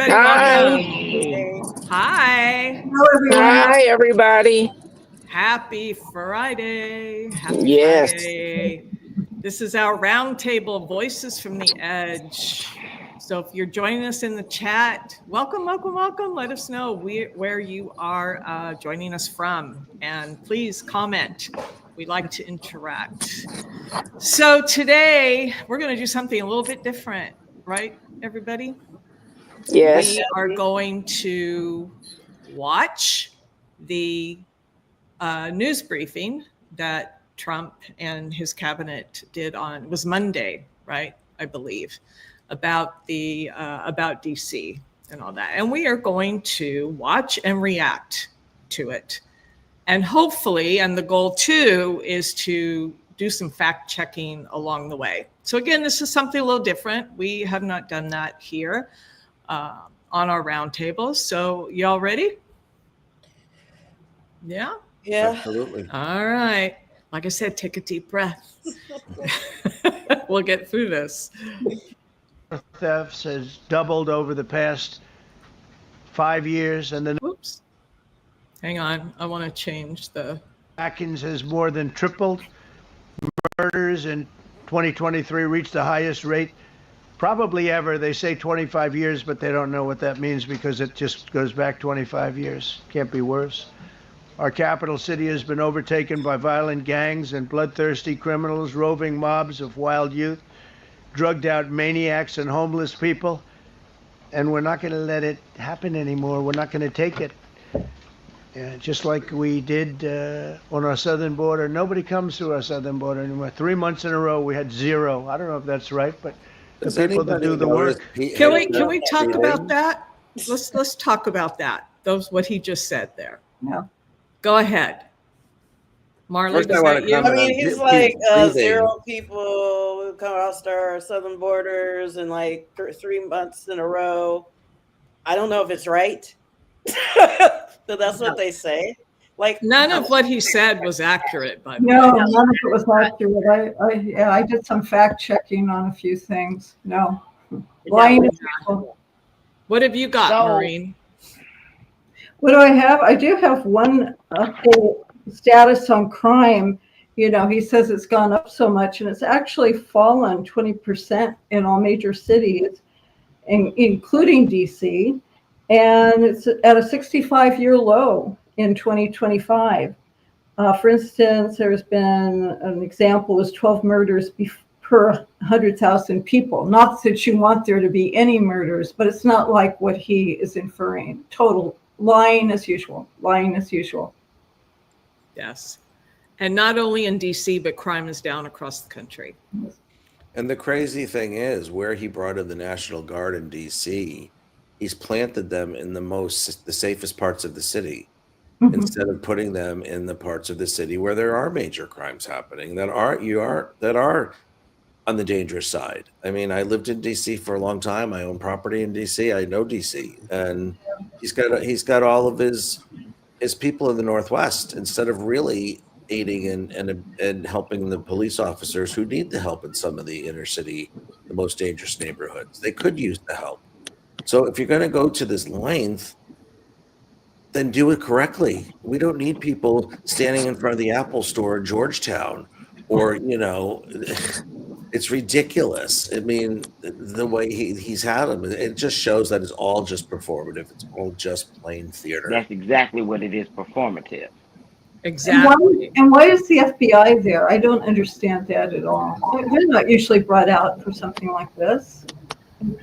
everybody. Hi. Welcome. Hi. Hello, everyone. Hi, everybody. Happy Friday. Happy Yes. Friday. This is our roundtable, Voices from the Edge. So if you're joining us in the chat, welcome, welcome, welcome. Let us know where you are joining us from. And please comment. We like to interact. So today, we're going to do something a little bit different, right, everybody? Yes. We are going to watch the news briefing that Trump and his cabinet did on, it was Monday, right? I believe, about DC and all that. And we are going to watch and react to it. And hopefully, and the goal too, is to do some fact checking along the way. So again, this is something a little different. We have not done that here on our roundtables. So y'all ready? Yeah? Yeah. Absolutely. All right. Like I said, take a deep breath. We'll get through this. Thefts has doubled over the past 5 years, and the Oops. Hang on. I want to change the... Atkins has more than tripled. Murders in 2023 reached the highest rate probably ever. They say 25 years, but they don't know what that means because it just goes back 25 years. Can't be worse. Our capital city has been overtaken by violent gangs and bloodthirsty criminals, roving mobs of wild youth, drugged out maniacs and homeless people. And we're not going to let it happen anymore. We're not going to take it. Just like we did on our southern border. Nobody comes through our southern border anymore. 3 months in a row, we had zero. I don't know if that's right, but the people that do the work. Can we talk about that? Let's talk about that. What he just said there. Yeah. Go ahead. Marley, First, I want to comment I mean, on he's Pete like breathing. 0 people come across our southern borders in like 3 months in a row. I don't know if it's right. But that's what they say. Like None of what he said was accurate, by the No, way. none of it was accurate. I did some fact checking on a few things. No. Lying is people. What have you got, Maureen? What do I have? I do have one update status on crime. You know, he says it's gone up so much, and it's actually fallen 20% in all major cities, including DC. And it's at a 65-year low in 2025. For instance, there's been an example was 12 murders per 100,000 people. Not that you want there to be any murders, but it's not like what he is inferring. Total lying as usual. Lying as usual. Yes. And not only in DC, but crime is down across the country. And the crazy thing is, where he brought in the National Guard in DC, he's planted them in the safest parts of the city, instead of putting them in the parts of the city where there are major crimes happening that are on the dangerous side. I mean, I lived in DC for a long time. I own property in DC. I know DC, and he's got all of his people in the Northwest, instead of really aiding and helping the police officers who need the help in some of the inner city, the most dangerous neighborhoods. They could use the help. So if you're going to go to this length, then do it correctly. We don't need people standing in front of the Apple store in Georgetown, or, it's ridiculous. I mean, the way he's had them, it just shows that it's all just performative. It's all just plain theater. That's exactly what it is, performative. Exactly. And why is the FBI there? I don't understand that at all. They're not usually brought out for something like this.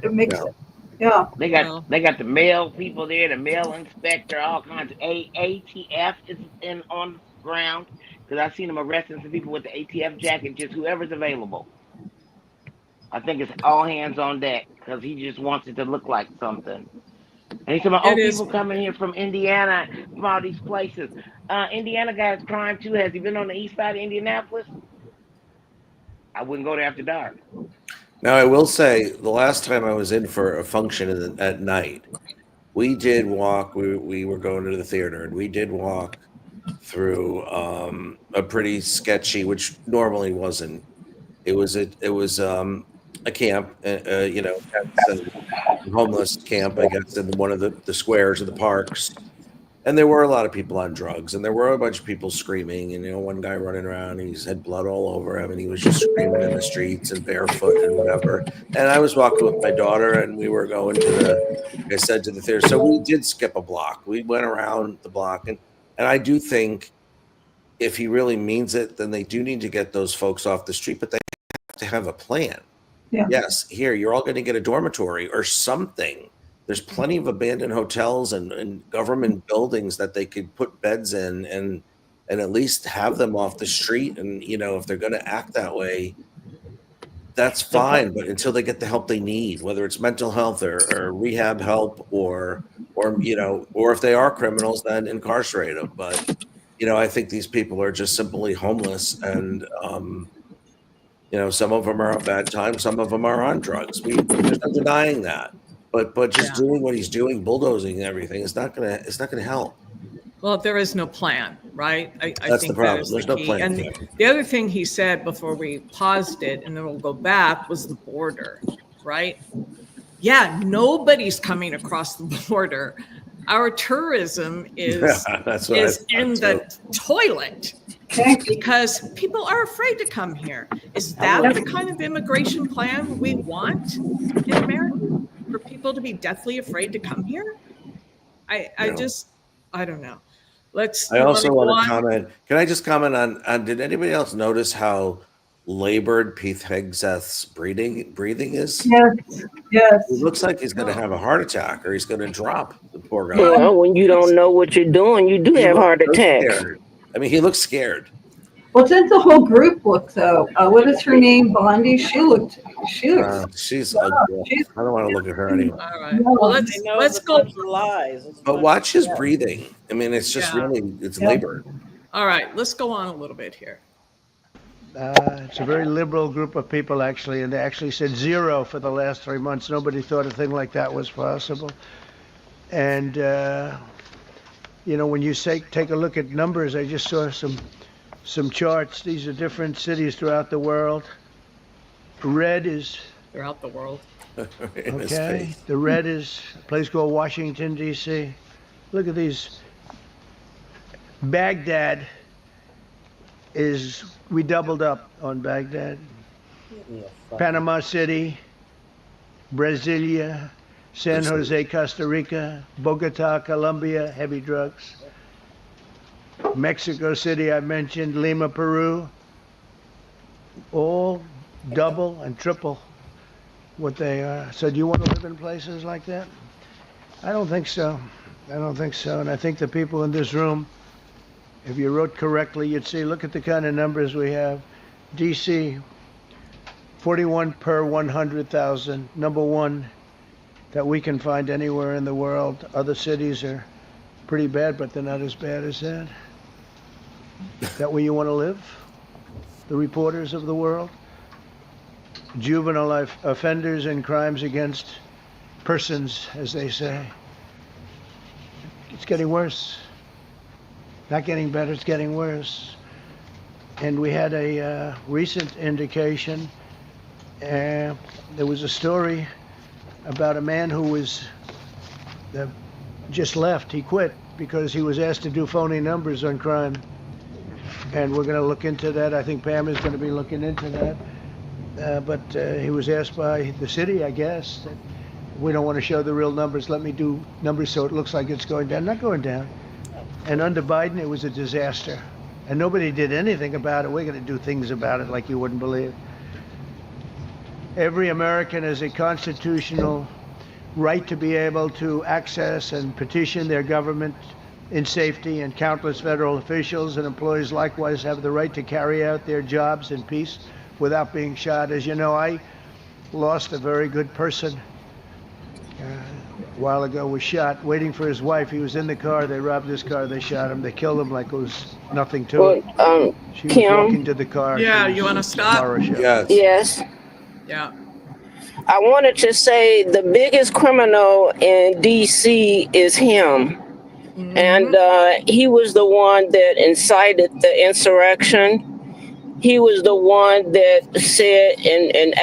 It makes it. Yeah. They got the mail people there, the mail inspector, all kinds of ATF is on the ground, because I've seen them arresting some people with the ATF jacket, just whoever's available. I think it's all hands on deck, because he just wants it to look like something. And he's talking about, people coming here from Indiana, from all these places. Indiana guys crime too. Has he been on the east side of Indianapolis? I wouldn't go there after dark. Now, I will say, the last time I was in for a function at night, we did walk. We were going to the theater, and we did walk through a pretty sketchy, which normally wasn't. It was a camp, homeless camp, I guess, in one of the squares of the parks. And there were a lot of people on drugs, and there were a bunch of people screaming. And one guy running around, he's had blood all over him, and he was just screaming in the streets and barefoot and whatever. And I was walking with my daughter, and we were going to like I said, to the theater. So we did skip a block. We went around the block, and I do think if he really means it, then they do need to get those folks off the street, but they have to have a plan. Yeah. Yes, here, you're all going to get a dormitory or something. There's plenty of abandoned hotels and government buildings that they could put beds in and at least have them off the street. And, if they're going to act that way, that's fine. But until they get the help they need, whether it's mental health or rehab help or if they are criminals, then incarcerate them. But, I think these people are just simply homeless, and, some of them are on bad times, some of them are on drugs. There's no denying that. But just doing what he's doing, bulldozing everything, it's not gonna help. Well, there is no plan, right? I That's think the problem. that is There's the no key. plan. And the other thing he said before we paused it, and then we'll go back, was the border, right? Yeah, nobody's coming across the border. Our tourism is in the toilet because people are afraid to come here. Is that the kind of immigration plan we want in America? For people to be deathly afraid to come here? I don't know. I also want to comment. Can I just comment on did anybody else notice how labored Pete Hegseth's breathing is? Yes. It looks like he's going to have a heart attack or he's going to drop, the poor guy. Well, when you don't know what you're doing, you do have heart attacks. Scared. I mean, he looks scared. Well, didn't the whole group look though? What is her name? Blondie. She looks. She's ugly. I don't want to look at her anymore. All right. Well, let's go. Lies. But watch his breathing. I mean, it's just it's labored. All right. Let's go on a little bit here. It's a very liberal group of people, actually, and they actually said zero for the last 3 months. Nobody thought a thing like that was possible. And, when you take a look at numbers, I just saw some charts. These are different cities throughout the world. Red is throughout the world. Okay. The red is a place called Washington, D.C. Look at these. Baghdad we doubled up on Baghdad. Panama City, Brasilia, San Jose, Costa Rica, Bogota, Colombia, heavy drugs. Mexico City, I mentioned, Lima, Peru, all double and triple what they are. So do you want to live in places like that? I don't think so. And I think the people in this room, if you wrote correctly, you'd see, look at the kind of numbers we have. DC, 41 per 100,000, number one that we can find anywhere in the world. Other cities are pretty bad, but they're not as bad as that. Is that where you want to live? The reporters of the world? Juvenile offenders and crimes against persons, as they say. It's getting worse. Not getting better, it's getting worse. And we had a recent indication. There was a story about a man who was just left. He quit because he was asked to do phony numbers on crime. And we're going to look into that. I think Pam is going to be looking into that. But he was asked by the city, I guess, that we don't want to show the real numbers. Let me do numbers so it looks like it's going down. Not going down. And under Biden, it was a disaster. And nobody did anything about it. We're going to do things about it like you wouldn't believe. Every American has a constitutional right to be able to access and petition their government in safety, and countless federal officials and employees likewise have the right to carry out their jobs in peace without being shot. As you know, I lost a very good person a while ago, was shot waiting for his wife. He was in the car. They robbed his car. They shot him. They killed him like it was nothing to it. She was Kim? walking to the car. Yeah, you want to stop? Yes. Yeah. I wanted to say the biggest criminal in D.C. is him. Mm-hmm. And he was the one that incited the insurrection. He was the one that said in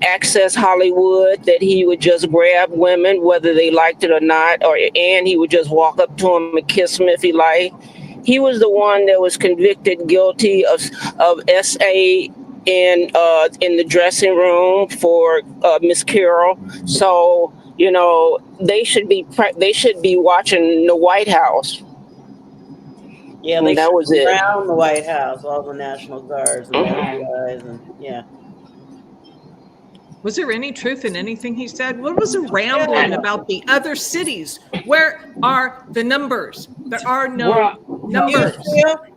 Access Hollywood that he would just grab women whether they liked it or not, and he would just walk up to them and kiss them if he liked. He was the one that was convicted guilty of SA in the dressing room for Miss Carroll. So they should be watching the White House. Yeah, And they that was it. around the White House, all the National Guards and the FBI's, and yeah. Was there any truth in anything he said? What was a rambling about the other cities? Where are the numbers? There are no numbers.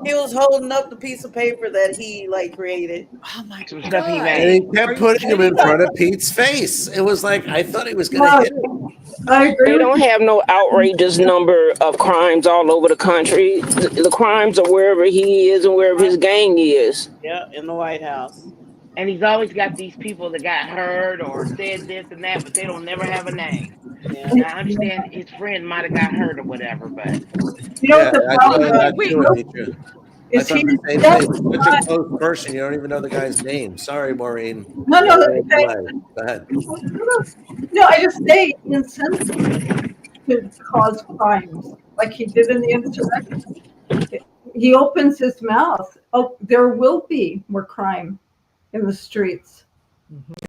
He was holding up the piece of paper that he created. Oh my Some God. stuff he And made. he kept putting him in front of Pete's face. It was like, I thought he was going to hit him. I agree. They don't have no outrageous number of crimes all over the country. The crimes are wherever he is and wherever his gang is. Yeah, in the White House. And he's always got these people that got hurt or said this and that, but they don't never have a name. Yeah. And I understand his friend might have got hurt or whatever, but You know what the problem is? I Wait. thought the Is same he thing. Such a close person, you don't even know the guy's name. Sorry, Maureen. No, Go ahead. no, I just say insensitive to cause crimes like he did in the insurrection. He opens his mouth. Oh, there will be more crime in the streets.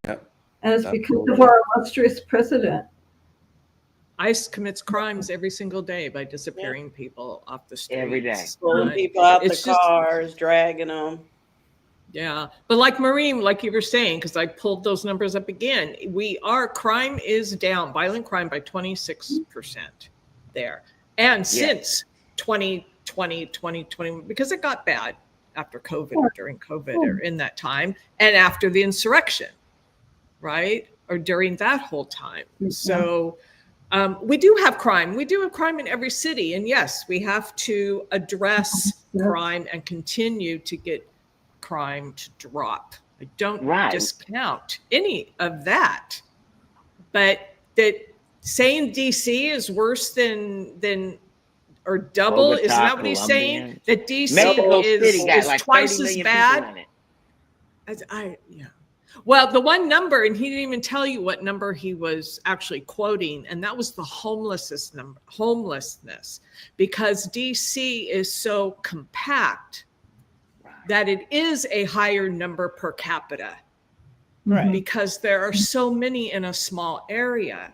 Yep. And it's because of our illustrious president. ICE commits crimes every single day by disappearing people off the streets. Every day. Pulling people out It's the just- cars, dragging them. Yeah. But like Maureen, like you were saying, because I pulled those numbers up again, crime is down, violent crime by 26% there. And since 2020, 2021, because it got bad after COVID, during COVID, or in that time, and after the insurrection, right? Or during that whole time. So we do have crime. We do have crime in every city. And yes, we have to address crime and continue to get crime to drop. I don't discount any of that. But that saying DC is worse than or double, Bogota, isn't that what he's Colombia. saying? That DC Mexico City got is like twice 30 as million bad? people in it. Well, the one number, and he didn't even tell you what number he was actually quoting, and that was the homelessness number, because DC is so compact that it is a higher number per capita, Right. because there are so many in a small area.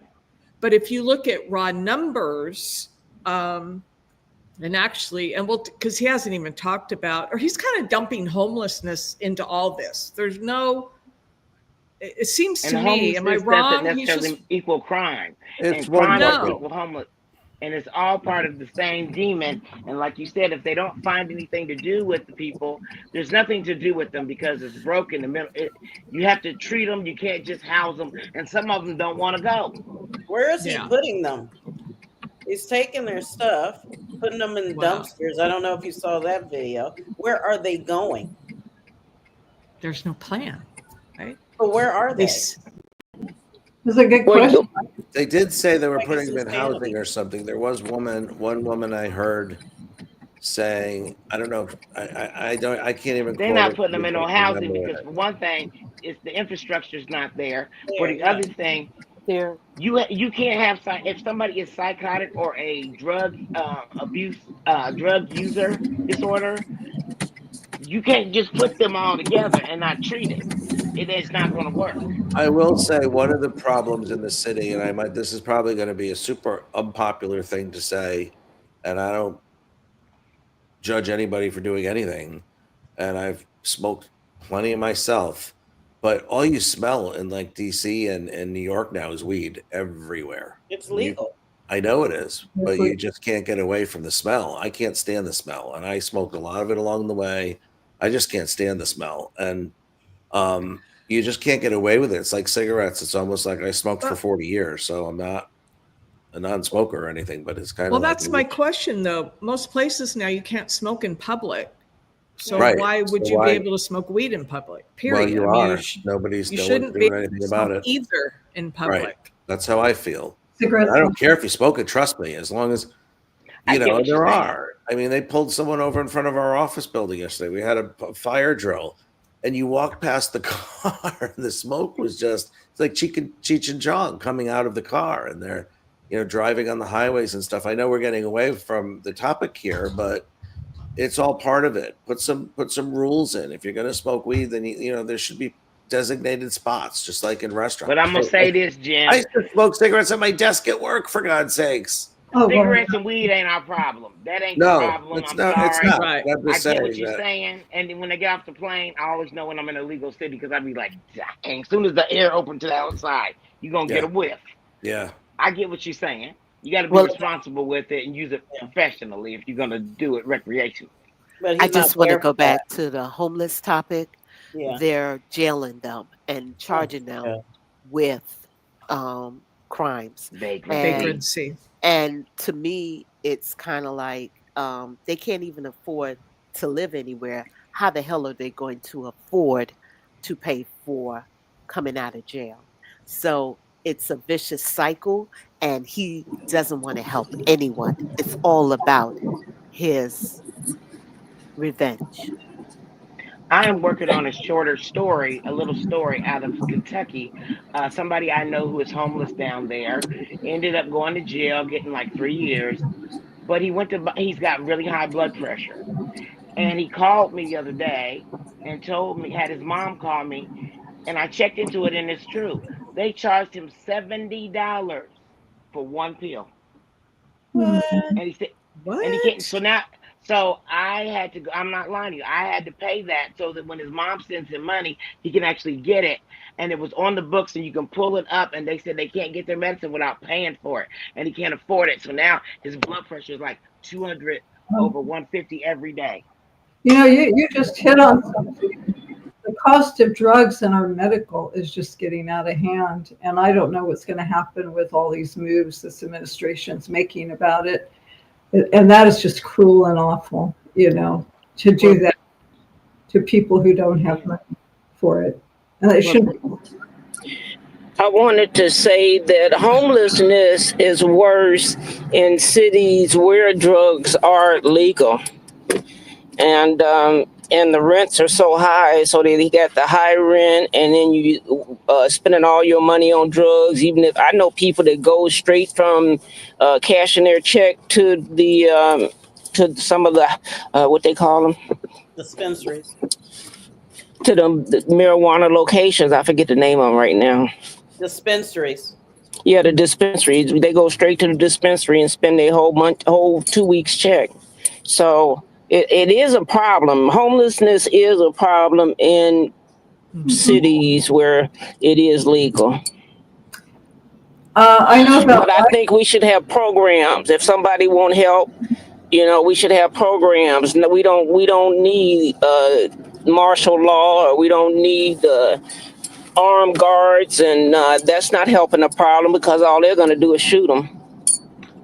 But if you look at raw numbers, because he hasn't even talked about, or he's kind of dumping homelessness into all this. There's no. It seems to me, am I wrong? Doesn't necessarily equal crime. It's And crime one equals homeless. And it's all part of the same demon. And like you said, if they don't find anything to do with the people, there's nothing to do with them because it's broken. You have to treat them. You can't just house them. And some of them don't want to go. Where is he putting them? He's taking their stuff, putting them in dumpsters. I don't know if you saw that video. Where are they going? There's no plan, right? But where are they? That's a good question. They did say they were putting them in housing or something. There was one woman I heard saying, I don't know, I can't even. They're not putting them in no housing because for one thing, it's the infrastructure's not there. For the other thing, you can't have, if somebody is psychotic or a drug drug user disorder, you can't just put them all together and not treat it. It's not going to work. I will say one of the problems in the city, and this is probably going to be a super unpopular thing to say, and I don't judge anybody for doing anything, and I've smoked plenty of myself, but all you smell in like DC and New York now is weed everywhere. It's legal. I know it is, but you just can't get away from the smell. I can't stand the smell, and I smoked a lot of it along the way. I just can't stand the smell, and you just can't get away with it. It's like cigarettes. It's almost like I smoked for 40 years, so I'm not a non-smoker or anything, but it's kind of. Well, that's my question, though. Most places now you can't smoke in public, so why would you be able to smoke weed in public? Period. Well, you are. Nobody's shouldn't doing anything about it either in public. Right. That's how I feel. Cigarettes. I don't care if you smoke it. Trust me, as long as there are. I mean, they pulled someone over in front of our office building yesterday. We had a fire drill. and you walk past the car, and the smoke was just, it's like Cheech and Chong coming out of the car, and they're, driving on the highways and stuff. I know we're getting away from the topic here, but it's all part of it. Put some rules in. If you're going to smoke weed, then there should be designated spots, just like in restaurants. But I'm gonna say this, Jim. I used to smoke cigarettes at my desk at work, for God's sakes. Cigarettes and weed ain't our problem. That ain't the problem. It's I'm not. sorry. It's not. Right. I get what you're saying. And then when they get off the plane, I always know when I'm in a legal city because I'd be like, dang, as soon as the air opens to the outside, you're going to get a whiff. Yeah. I get what you're saying. You got to be responsible with it and use it professionally if you're going to do it recreationally. But I just want to go back to the homeless topic. Yeah. They're jailing them and charging them with crimes. Vagrancy. And to me, it's kind of like they can't even afford to live anywhere. How the hell are they going to afford to pay for coming out of jail? So it's a vicious cycle, and he doesn't want to help anyone. It's all about his revenge. I am working on a shorter story, a little story out of Kentucky. Somebody I know who is homeless down there ended up going to jail, getting like 3 years. But he's got really high blood pressure. And he called me the other day and told me, had his mom call me, and I checked into it, and it's true. They charged him $70 for one pill. What? And he said, What? and he can't. So I had to go. I'm not lying to you. I had to pay that so that when his mom sends him money, he can actually get it. And it was on the books, and you can pull it up. And they said they can't get their medicine without paying for it, and he can't afford it. So now his blood pressure is like 200 over 150 every day. You just hit on something. The cost of drugs in our medical is just getting out of hand, and I don't know what's going to happen with all these moves this administration's making about it. And that is just cruel and awful, to do that to people who don't have money for it. And it shouldn't. I wanted to say that homelessness is worse in cities where drugs are legal. And the rents are so high, so that you got the high rent, and then you spending all your money on drugs. Even if I know people that go straight from cashing their check to the to some of the what they call them, Dispensaries. to the marijuana locations. I forget the name of them right now. Dispensaries. Yeah, the dispensaries. They go straight to the dispensary and spend their whole 2 weeks check. So it is a problem. Homelessness is a problem in cities where it is legal. I know about. But I think we should have programs. If somebody won't help, we should have programs. We don't need martial law, or we don't need armed guards, and that's not helping the problem because all they're going to do is shoot them.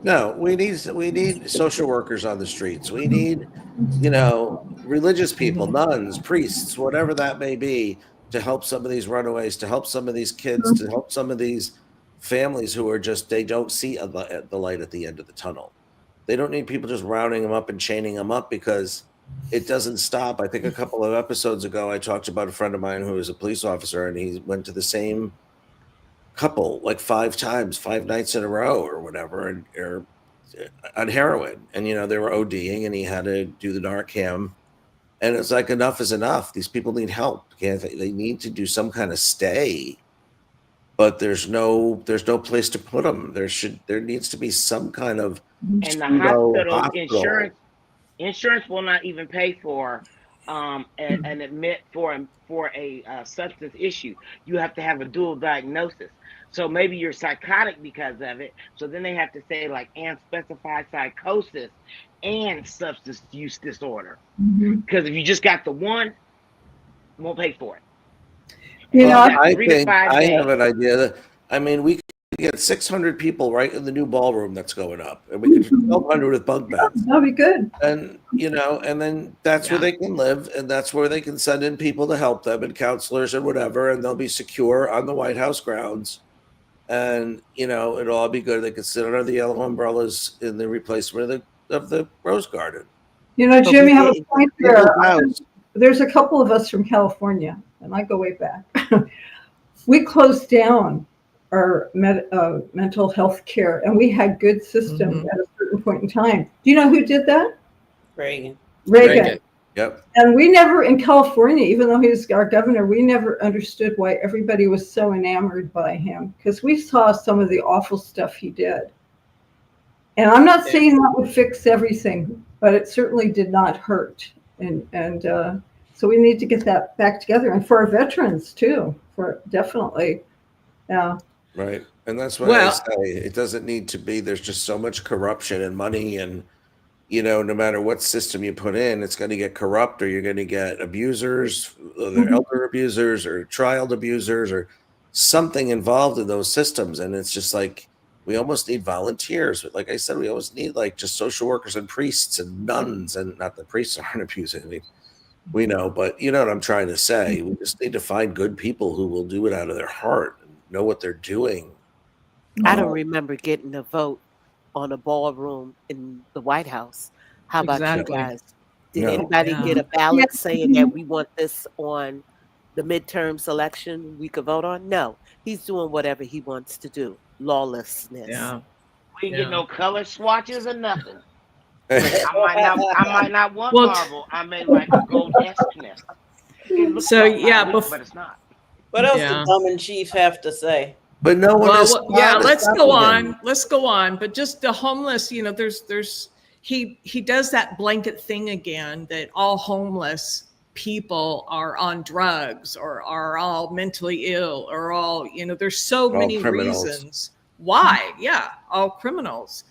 No, we need social workers on the streets. We need, religious people, nuns, priests, whatever that may be, to help some of these runaways, to help some of these kids, to help some of these families who are just, they don't see the light at the end of the tunnel. They don't need people just rounding them up and chaining them up, because it doesn't stop. I think a couple of episodes ago, I talked about a friend of mine who is a police officer, and he went to the same couple like 5 times, 5 nights in a row or whatever, or on heroin, and they were ODing, and he had to do the Narcan, and it's like, enough is enough. These people need help. They need to do some kind of stay, but there's no place to put them. There needs to be some kind of, and the hospital insurance will not even pay for an admit for a substance issue. You have to have a dual diagnosis. So maybe you're psychotic because of it. So then they have to say like unspecified psychosis and substance use disorder. Because if you just got the one, won't pay for it. I think I have an idea that, we could get 600 people right in the new ballroom that's going up, and we could do 1,200 with bunk beds. That'd be good. And and then that's where they can live, and that's where they can send in people to help them, and counselors and whatever, and they'll be secure on the White House grounds. And it'll all be good. They can sit under the yellow umbrellas in the replacement of the Rose Garden. Jimmy, have a point there. there's a couple of us from California, and I go way back. We closed down our mental health care, and we had good systems at a certain point in time. Do you know who did that? Reagan. Reagan. Yep. And we never, in California, even though he was our governor, we never understood why everybody was so enamored by him, because we saw some of the awful stuff he did. And I'm not saying that would fix everything, but it certainly did not hurt. And so we need to get that back together, and for our veterans too, for definitely, yeah. Right. And that's why I say it doesn't need to be, there's just so much corruption and money, and no matter what system you put in, it's going to get corrupt, or you're going to get abusers, either elder abusers or child abusers or something involved in those systems. And it's just like, we almost need volunteers. But like I said, we almost need like just social workers and priests and nuns, and not that priests aren't abusing. I mean, we know, but you know what I'm trying to say. We just need to find good people who will do it out of their heart and know what they're doing. I don't remember getting a vote on a ballroom in the White House. How about you guys? Did anybody get a ballot saying that we want this on the midterm selection we could vote on? No. He's doing whatever he wants to do. Lawlessness. Yeah. We didn't get no color swatches or nothing. I might not want marble. I may like a gold S-ness. So yeah, but it's not. What else did Dumb and Chief have to say? But no one is. Yeah, let's go on. Let's go on. But just the homeless, there's he does that blanket thing again, that all homeless people are on drugs or are all mentally ill or all, there's so many reasons why. Yeah, all criminals.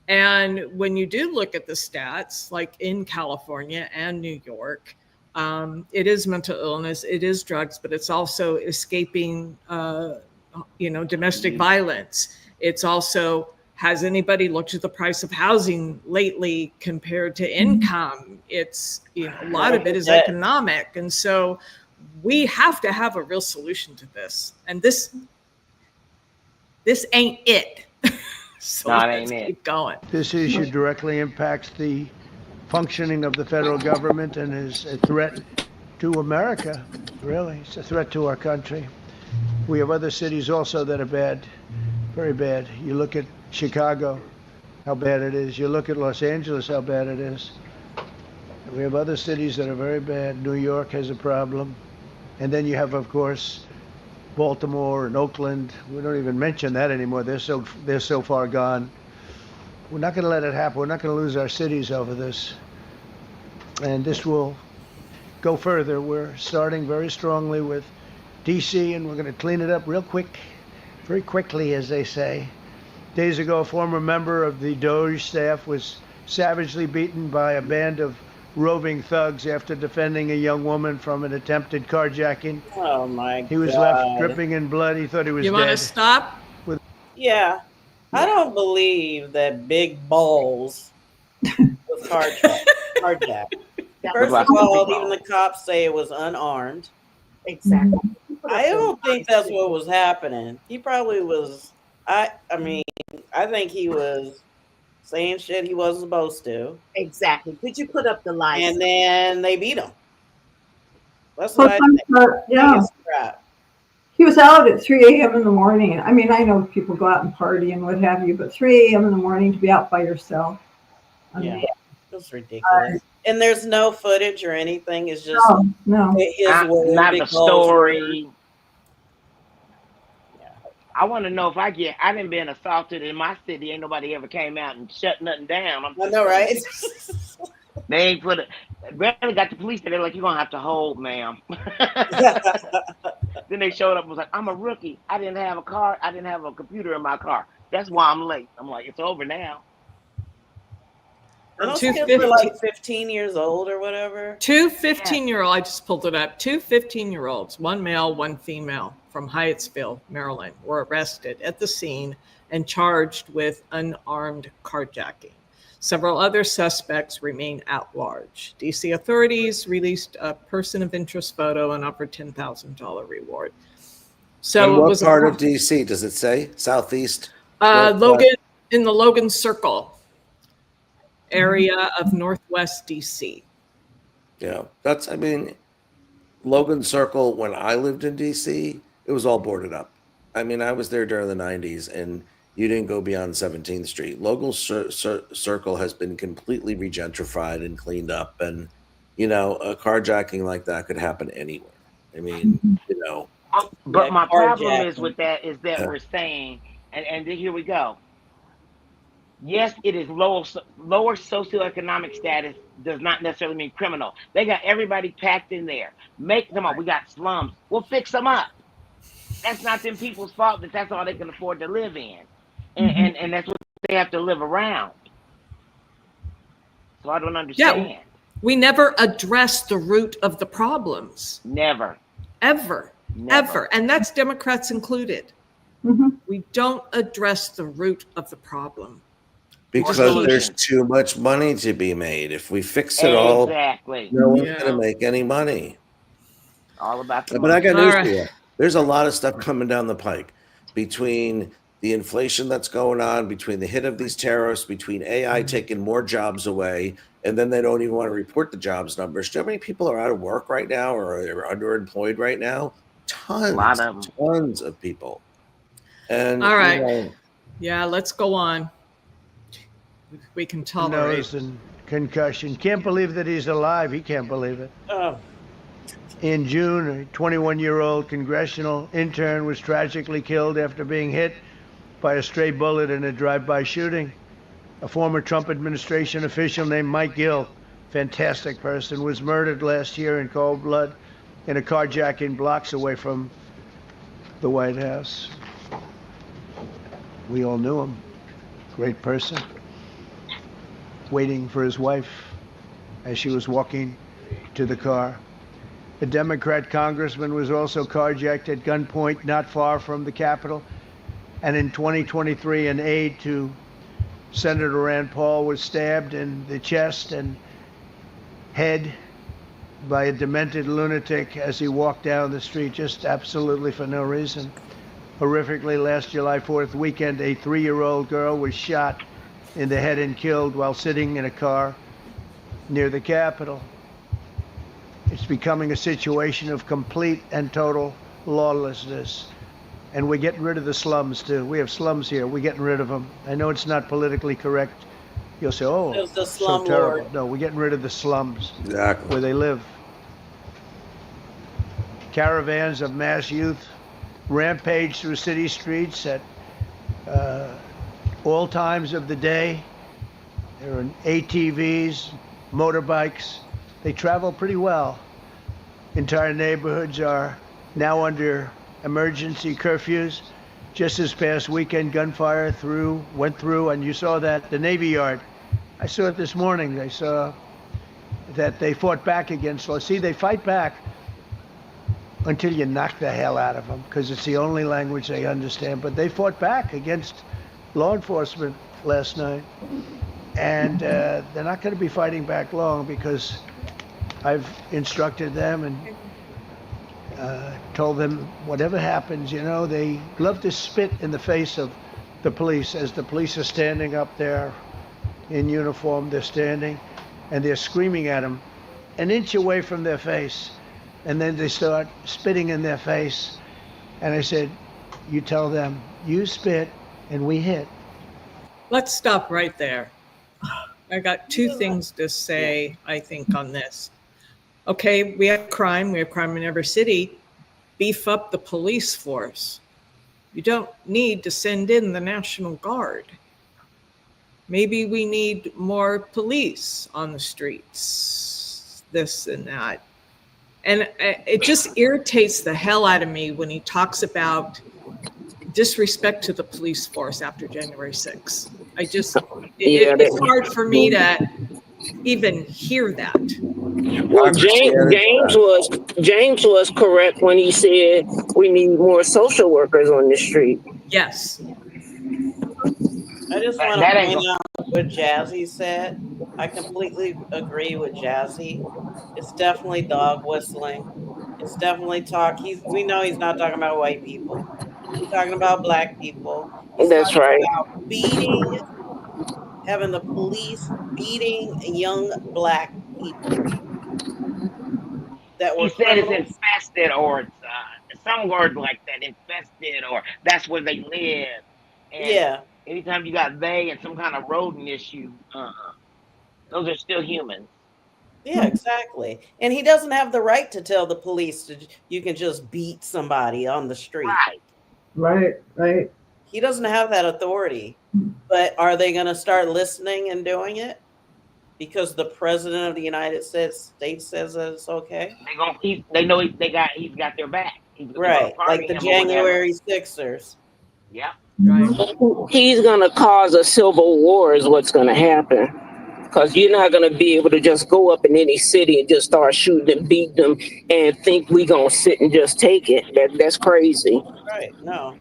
And when you do look at the stats, like in California and New York, it is mental illness, it is drugs, but it's also escaping, domestic violence. It's also, has anybody looked at the price of housing lately compared to income? It's, a lot of it is economic. And so we have to have a real solution to this. And this ain't it. So let's keep going. This issue directly impacts the functioning of the federal government and is a threat to America, really. It's a threat to our country. We have other cities also that are bad, very bad. You look at Chicago, how bad it is. You look at Los Angeles, how bad it is. We have other cities that are very bad. New York has a problem. And then you have, of course, Baltimore and Oakland. We don't even mention that anymore. They're so far gone. We're not going to let it happen. We're not going to lose our cities over this. And this will go further. We're starting very strongly with DC, and we're going to clean it up real quick, very quickly, as they say. Days ago, a former member of the Doge staff was savagely beaten by a band of roving thugs after defending a young woman from an attempted carjacking. Oh my God. He was left dripping in blood. He thought he was dead. You want to stop? Yeah. I don't believe that big balls was carjacked. First of all, even the cops say it was unarmed. Exactly. I don't think that's what was happening. He probably was. I think he was saying shit he wasn't supposed to. Exactly. Did you put up the lights? And then they beat him. That's what I think. Yeah. He was out at 3 a.m. in the morning. I mean, I know people go out and party and what have you, but 3 a.m. in the morning to be out by yourself. Yeah, that's ridiculous. And there's no footage or anything. It's just no. His word, not the story. I want to know if I didn't been assaulted in my city. Ain't nobody ever came out and shut nothing down. I know, right? They ain't barely got the police there. They're like, you're going to have to hold, ma'am. Then they showed up and was like, I'm a rookie. I didn't have a car. I didn't have a computer in my car. That's why I'm late. I'm like, it's over now. Those kids were like 15 years old or whatever. Two 15-year-olds, I just pulled it up. Two 15-year-olds, one male, one female, from Hyattsville, Maryland, were arrested at the scene and charged with unarmed carjacking. Several other suspects remain at large. DC authorities released a person of interest photo and offered $10,000 reward. So and what what was part of DC does it say? Southeast? Logan, in the Logan Circle area of Northwest DC. Yeah, that's, I mean, Logan Circle, when I lived in DC, it was all boarded up. I mean, I was there during the 90s and you didn't go beyond 17th Street. Logan Circle has been completely regentrified and cleaned up. And, you know, a carjacking like that could happen anywhere. I mean, you know. But Yeah, my problem is carjacking. with that is that we're saying, and then here we go. Yes, it is lower socioeconomic status does not necessarily mean criminal. They got everybody packed in there. Make them up. We got slums. We'll fix them up. That's not them people's fault that that's all they can afford to live in. And that's what they have to live around. So I don't understand. Yeah, we never address the root of the problems. Never. Ever. And that's Democrats included. We don't address the root of the problem. Because there's too much money to be made. If we fix it all, no one's going to make any money. All about the But money. I got news for you. There's a lot of stuff coming down the pike between the inflation that's going on, between the hit of these tariffs, between AI taking more jobs away, and then they don't even want to report the jobs numbers. Do you know how many people are out of work right now or are underemployed right now? Tons of people. And all right. Yeah, let's go on. We can tolerate. Nose and concussion. Can't believe that he's alive. He can't believe it. Oh. In June, a 21-year-old congressional intern was tragically killed after being hit by a stray bullet in a drive-by shooting. A former Trump administration official named Mike Gill, fantastic person, was murdered last year in cold blood in a carjacking blocks away from the White House. We all knew him. Great person. Waiting for his wife as she was walking to the car. A Democrat congressman was also carjacked at gunpoint not far from the Capitol. And in 2023, an aide to Senator Rand Paul was stabbed in the chest and head by a demented lunatic as he walked down the street, just absolutely for no reason. Horrifically, last July 4th weekend, a 3-year-old girl was shot in the head and killed while sitting in a car near the Capitol. It's becoming a situation of complete and total lawlessness. And we're getting rid of the slums, too. We have slums here. We're getting rid of them. I know it's not politically correct. You'll say, oh, There's the slum so terrible. lord. No, we're getting rid of the slums. Exactly. Where they live. Caravans of mass youth rampage through city streets at all times of the day. There are ATVs, motorbikes. They travel pretty well. Entire neighborhoods are now under emergency curfews. Just this past weekend, gunfire went through, and you saw that, the Navy Yard. I saw it this morning. I saw that they fought back against law. See, they fight back until you knock the hell out of them, because it's the only language they understand. But they fought back against law enforcement last night. And they're not going to be fighting back long, because I've instructed them and told them whatever happens, you know, they love to spit in the face of the police as the police are standing up there in uniform. They're standing and they're screaming at them an inch away from their face. And then they start spitting in their face. And I said, you tell them, you spit and we hit. Let's stop right there. I got two things to say, I think, on this. Okay, we have crime in every city. Beef up the police force. You don't need to send in the National Guard. Maybe we need more police on the streets, this and that. And it just irritates the hell out of me when he talks about disrespect to the police force after January 6th. It's hard for me to even hear that. Well, James was correct when he said we need more social workers on the street. Yes. I just want to point out what Jazzy said. I completely agree with Jazzy. It's definitely dog whistling. It's definitely talk. We know he's not talking about white people. He's talking about black people. That's right. About beating, having the police beating young black people. that He were said it's criminals. infested, or it's some word like that, infested, or that's where they live. And Yeah, anytime you got they and some kind of rodent issue, those are still humans. yeah, exactly. And he doesn't have the right to tell the police to you can just beat somebody on the street. Right. Right, right. He doesn't have that authority. But are they going to start listening and doing it because the president of the United States says that it's okay? They know he's got their back. He's they're gonna Right, like pardon the him or whatever. January Sixers. Yep. Right. He's gonna cause a civil war is what's gonna happen. Because you're not gonna be able to just go up in any city and just start shooting and beating them and think we gonna sit and just take it. That's crazy. Right, no.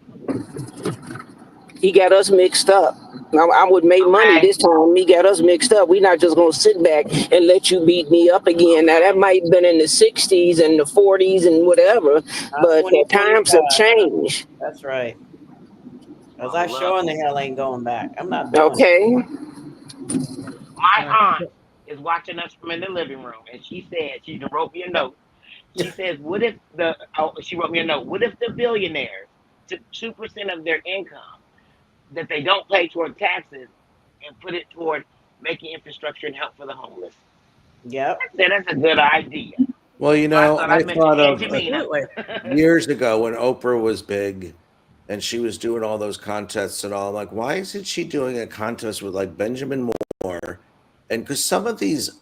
He got us mixed up. I would make money Okay. this time. He got us mixed up. We're not just gonna sit back and let you beat me up again. Now that might have been in the '60s and the '40s and whatever, Not but the times have 2025. changed. That's right. Because Oh, I look. sure in the hell ain't going back. I'm not doing it. Okay. My aunt is watching us from in the living room, and she said she wrote me a note. She says, "What if she wrote me a note. What if the billionaires took 2% of their income that they don't pay toward taxes and put it toward making infrastructure and help for the homeless?" Yep. I said that's a good idea. Well, you So I know, thought I I'd mention thought of Absolutely. years ago when Oprah was big and she was doing all those contests and all. I'm like, why isn't she doing a contest with like Benjamin Moore? And because some of these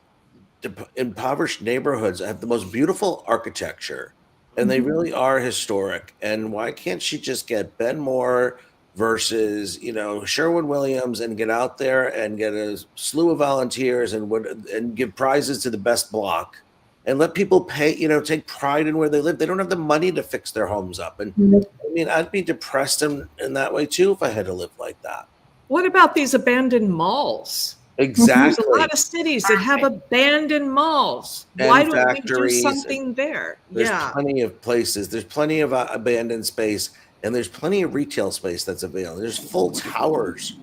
impoverished neighborhoods have the most beautiful architecture and they really are historic. And why can't she just get Ben Moore versus, Sherwin Williams and get out there and get a slew of volunteers and give prizes to the best block and let people pay, take pride in where they live. They don't have the money to fix their homes up. And I mean, I'd be depressed in that way too if I had to live like that. What about these abandoned malls? Exactly. There's a lot of cities that have abandoned malls. And Why don't we do factories something there? There's Yeah. plenty of places. There's plenty of abandoned space, and there's plenty of retail space that's available. There's full towers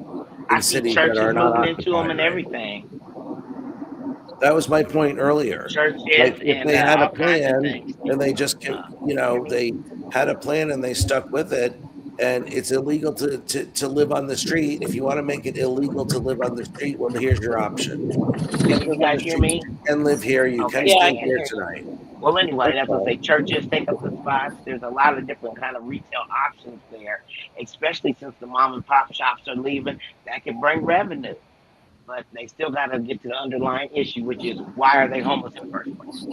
I in see cities that churches are not moving into them occupied and right everything. now. That was my point earlier. Churches Like if and they had a all kinds of plan things. and they just, they had a plan and they stuck with it, and it's illegal to live on the street. If you want to make it illegal to live on the street, well, here's your option. You Can you guys hear me? can live here. You Okay, can Yeah, I stay can here hear you. tonight. Well, anyway, that's what I say. Churches take up the spots. There's a lot of different kind of retail options there, especially since the mom and pop shops are leaving. That can bring revenue, but they still got to get to the underlying issue, which is why are they homeless in the first place?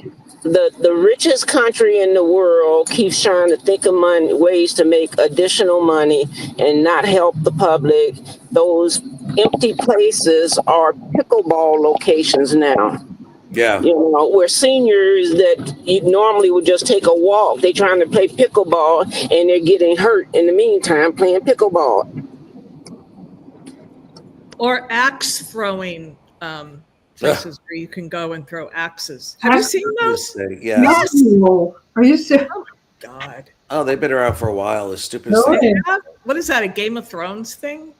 The richest country in the world keeps trying to think of ways to make additional money and not help the public. Those empty places are pickleball locations now. Yeah. Where seniors that you normally would just take a walk, they trying to play pickleball and they're getting hurt in the meantime playing pickleball. Or axe throwing places where you can go and throw axes. Have you seen those? Yeah. No. Are you serious? Oh my God. Oh, they've been around for a while. The stupid No. thing. What is that? A Game of Thrones thing?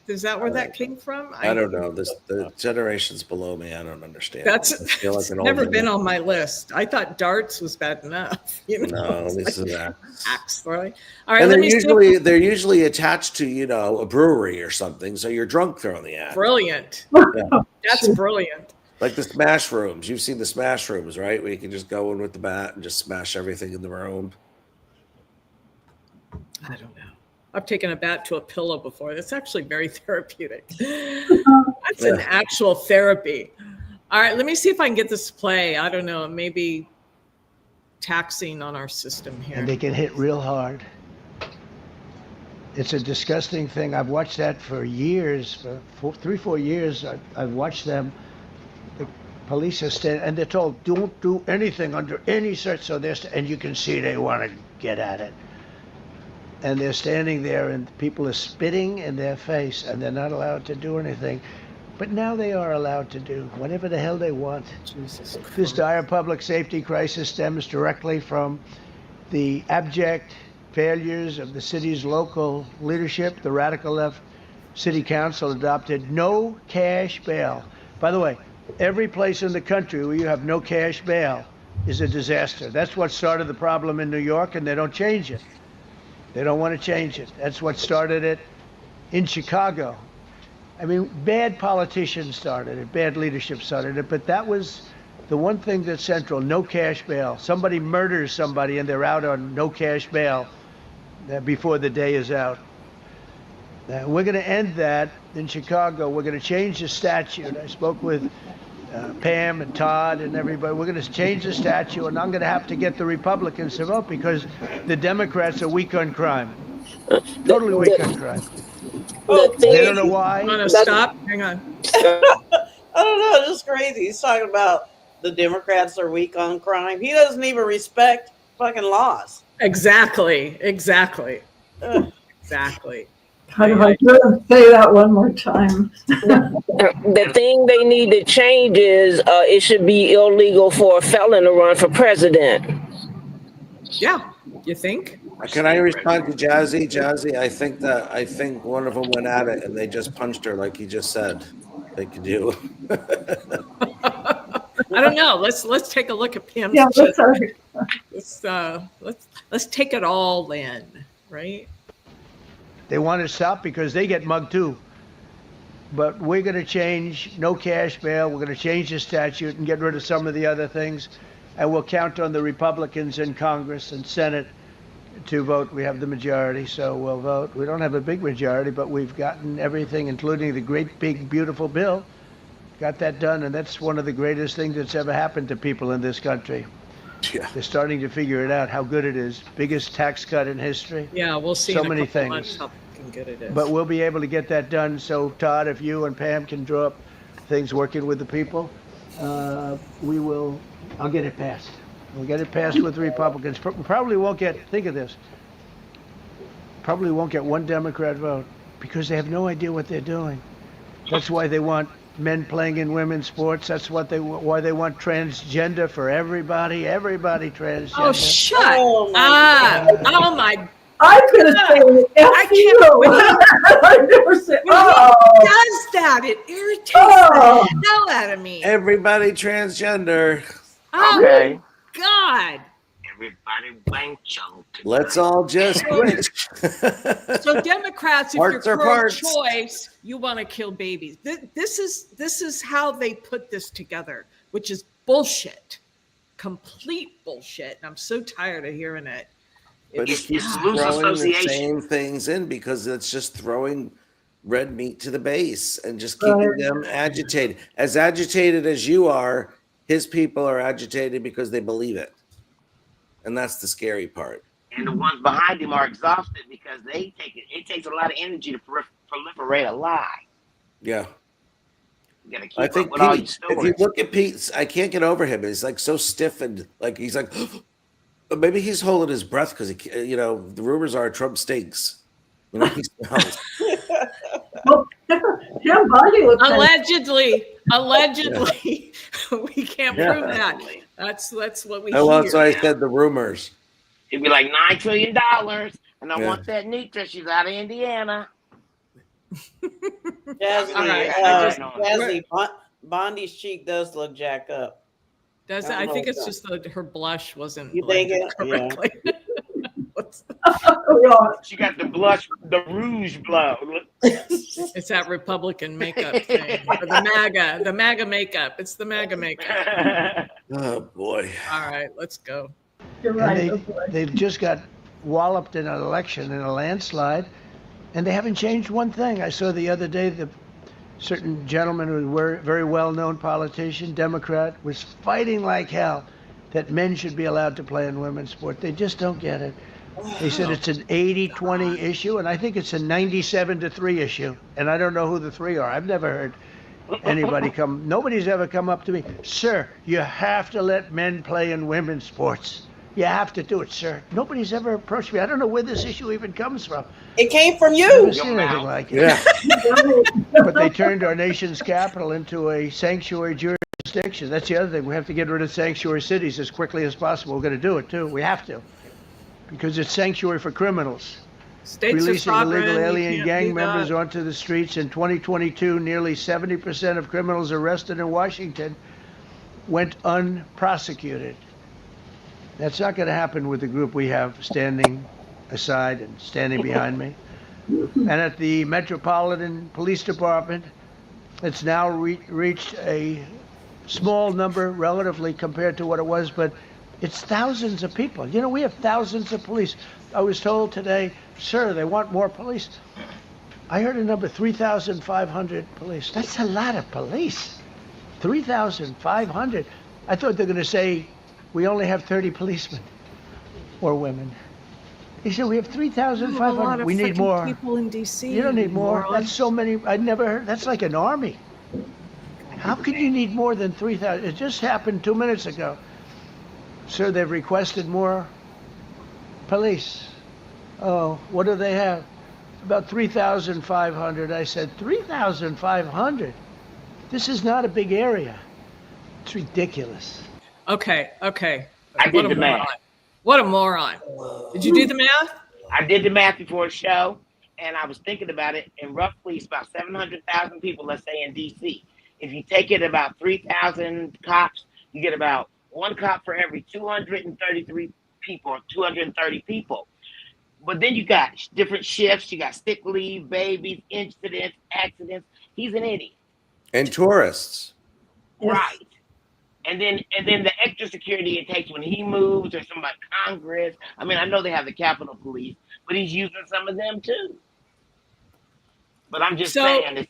Is that where that came from? I don't know. The generations below me, I don't understand. That's I feel like an old never man. been on my list. I thought darts was bad enough. No, It's this like is that. axe throwing. All right, And let they're me see. they're usually attached to a brewery or something, so you're drunk throwing the axe. Brilliant. Yeah. That's brilliant. Like the smash rooms. You've seen the smash rooms, right? Where you can just go in with the bat and just smash everything in the room. I don't know. I've taken a bat to a pillow before. That's actually very therapeutic. That's an actual therapy. All right, let me see if I can get this to play. I don't know. It may be taxing on our system here. And they can hit real hard. It's a disgusting thing. I've watched that for years, for 3-4 years. I've watched them. The police are standing, and they're told, don't do anything under any search. So and you can see they want to get at it. And they're standing there, and people are spitting in their face, and they're not allowed to do anything. But now they are allowed to do whatever the hell they want. Jesus This Christ. dire public safety crisis stems directly from the abject failures of the city's local leadership. The radical left city council adopted no cash bail. By the way, every place in the country where you have no cash bail, is a disaster. That's what started the problem in New York, and they don't change it. They don't want to change it. That's what started it in Chicago. I mean, bad politicians started it, bad leadership started it, but that was the one thing that's central: no cash bail. Somebody murders somebody and they're out on no cash bail before the day is out. We're going to end that in Chicago. We're going to change the statute. I spoke with Pam and Todd and everybody. We're going to change the statute, and I'm going to have to get the Republicans to vote because the Democrats are weak on crime. Totally weak on crime. Oh, They don't know why. Want to stop? Hang on. I don't know. It's just crazy. He's talking about the Democrats are weak on crime. He doesn't even respect fucking laws. Exactly. Ugh. Exactly. How do I say that one more time? The thing they need to change is it should be illegal for a felon to run for president. Yeah. You think? Can I respond to Jazzy? Jazzy, I think one of them went at it and they just punched her, like he just said they could do. I don't know. Let's take a look at Pam's. Yeah, let's take it all in, right? They want to stop because they get mugged too. But we're going to change no cash bail. We're going to change the statute and get rid of some of the other things. And we'll count on the Republicans in Congress and Senate to vote. We have the majority, so we'll vote. We don't have a big majority, but we've gotten everything, including the great, big, beautiful bill. Got that done, and that's one of the greatest things that's ever happened to people in this country. Yeah. They're starting to figure it out, how good it is. Biggest tax cut in history. Yeah, we'll see. So in a many couple things. months how fucking good it is. But we'll be able to get that done. So, Todd, if you and Pam can draw up things working with the people, we will. I'll get it passed. We'll get it passed with the Republicans. Probably won't get, think of this, probably won't get one Democrat vote because they have no idea what they're doing. That's why they want men playing in women's sports. That's why they want transgender for everybody transgender. Oh, shut Oh, up. Oh, my. I could have said I can't I never said, When oh. he does that, it irritates the hell out of me. Everybody transgender. Oh, Okay. God. Everybody wank chunk. Let's all just switch. So Democrats, if Parts you're are parts. pro-choice, you want to kill babies. This is how they put this together, which is bullshit, complete bullshit. And I'm so tired of hearing it. But he keeps loose throwing the association. same things in because it's just throwing red meat to the base and just keeping them agitated. As agitated as you are, his people are agitated because they believe it. And that's the scary part. And the ones behind him are exhausted because they take it. It takes a lot of energy to proliferate a lie. Yeah. You gotta keep I up think with all your Pete, stories. if you look at Pete, I can't get over him. He's like so stiff and like he's like, but maybe he's holding his breath because the rumors are Trump stinks. He smells. Well, Pam Bondi looks Allegedly, we can't prove that. That's what we hear. Well, that's why I said the rumors. It'd be like $9 trillion, and I want that Nitra. She's out of Indiana. Jazzy, All right, Jazzy, Bondi's cheek does look jacked up. Does it? I think it's just that her blush wasn't You think blended it? correctly. She got the blush, the rouge blow. It's that Republican makeup thing, or the MAGA makeup. It's the MAGA makeup. Oh boy! All right, let's go. You're right. And they've just got walloped in an election in a landslide, and they haven't changed one thing. I saw the other day the certain gentleman who was very well-known politician, Democrat, was fighting like hell that men should be allowed to play in women's sport. They just don't get it. They said it's an 80-20 issue, and I think it's a 97-3 issue. And I don't know who the three are. I've never heard anybody nobody's ever come up to me, sir, you have to let men play in women's sports. You have to do it, sir. Nobody's ever approached me. I don't know where this issue even comes from. It came from I've you. never seen anything like it. Yeah. But they turned our nation's capital into a sanctuary jurisdiction. That's the other thing. We have to get rid of sanctuary cities as quickly as possible. We're going to do it, too. We have to. Because it's sanctuary for criminals. States Releasing are sovereign. illegal You alien can't gang do members that. onto the streets. In 2022, nearly 70% of criminals arrested in Washington went unprosecuted. That's not going to happen with the group we have standing aside and standing behind me. And at the Metropolitan Police Department, it's now reached a small number relatively compared to what it was, but it's thousands of people. You know, we have thousands of police. I was told today, sir, they want more police. I heard a number, 3,500 police. That's a lot of police. 3,500. I thought they were going to say, we only have 30 policemen or women. He said, we have 3,500. We need more. People in DC. You don't need more. moron. That's so many. I never heard. That's like an army. How could you need more than 3,000? It just happened 2 minutes ago. Sir, they've requested more police. Oh, what do they have? About 3,500. I said, 3,500? This is not a big area. It's ridiculous. Okay. I did the math. What a moron. Did you do the math? I did the math before the show, and I was thinking about it, and roughly it's about 700,000 people, let's say, in D.C. If you take it about 3,000 cops, you get about one cop for every 233 people, or 230 people. But then you got different shifts. You got sick leave, babies, incidents, accidents. He's an idiot. And tourists. Right. And then the extra security it takes when he moves or somebody Congress. I mean, I know they have the Capitol Police, but he's using some of them too. But I'm just saying it's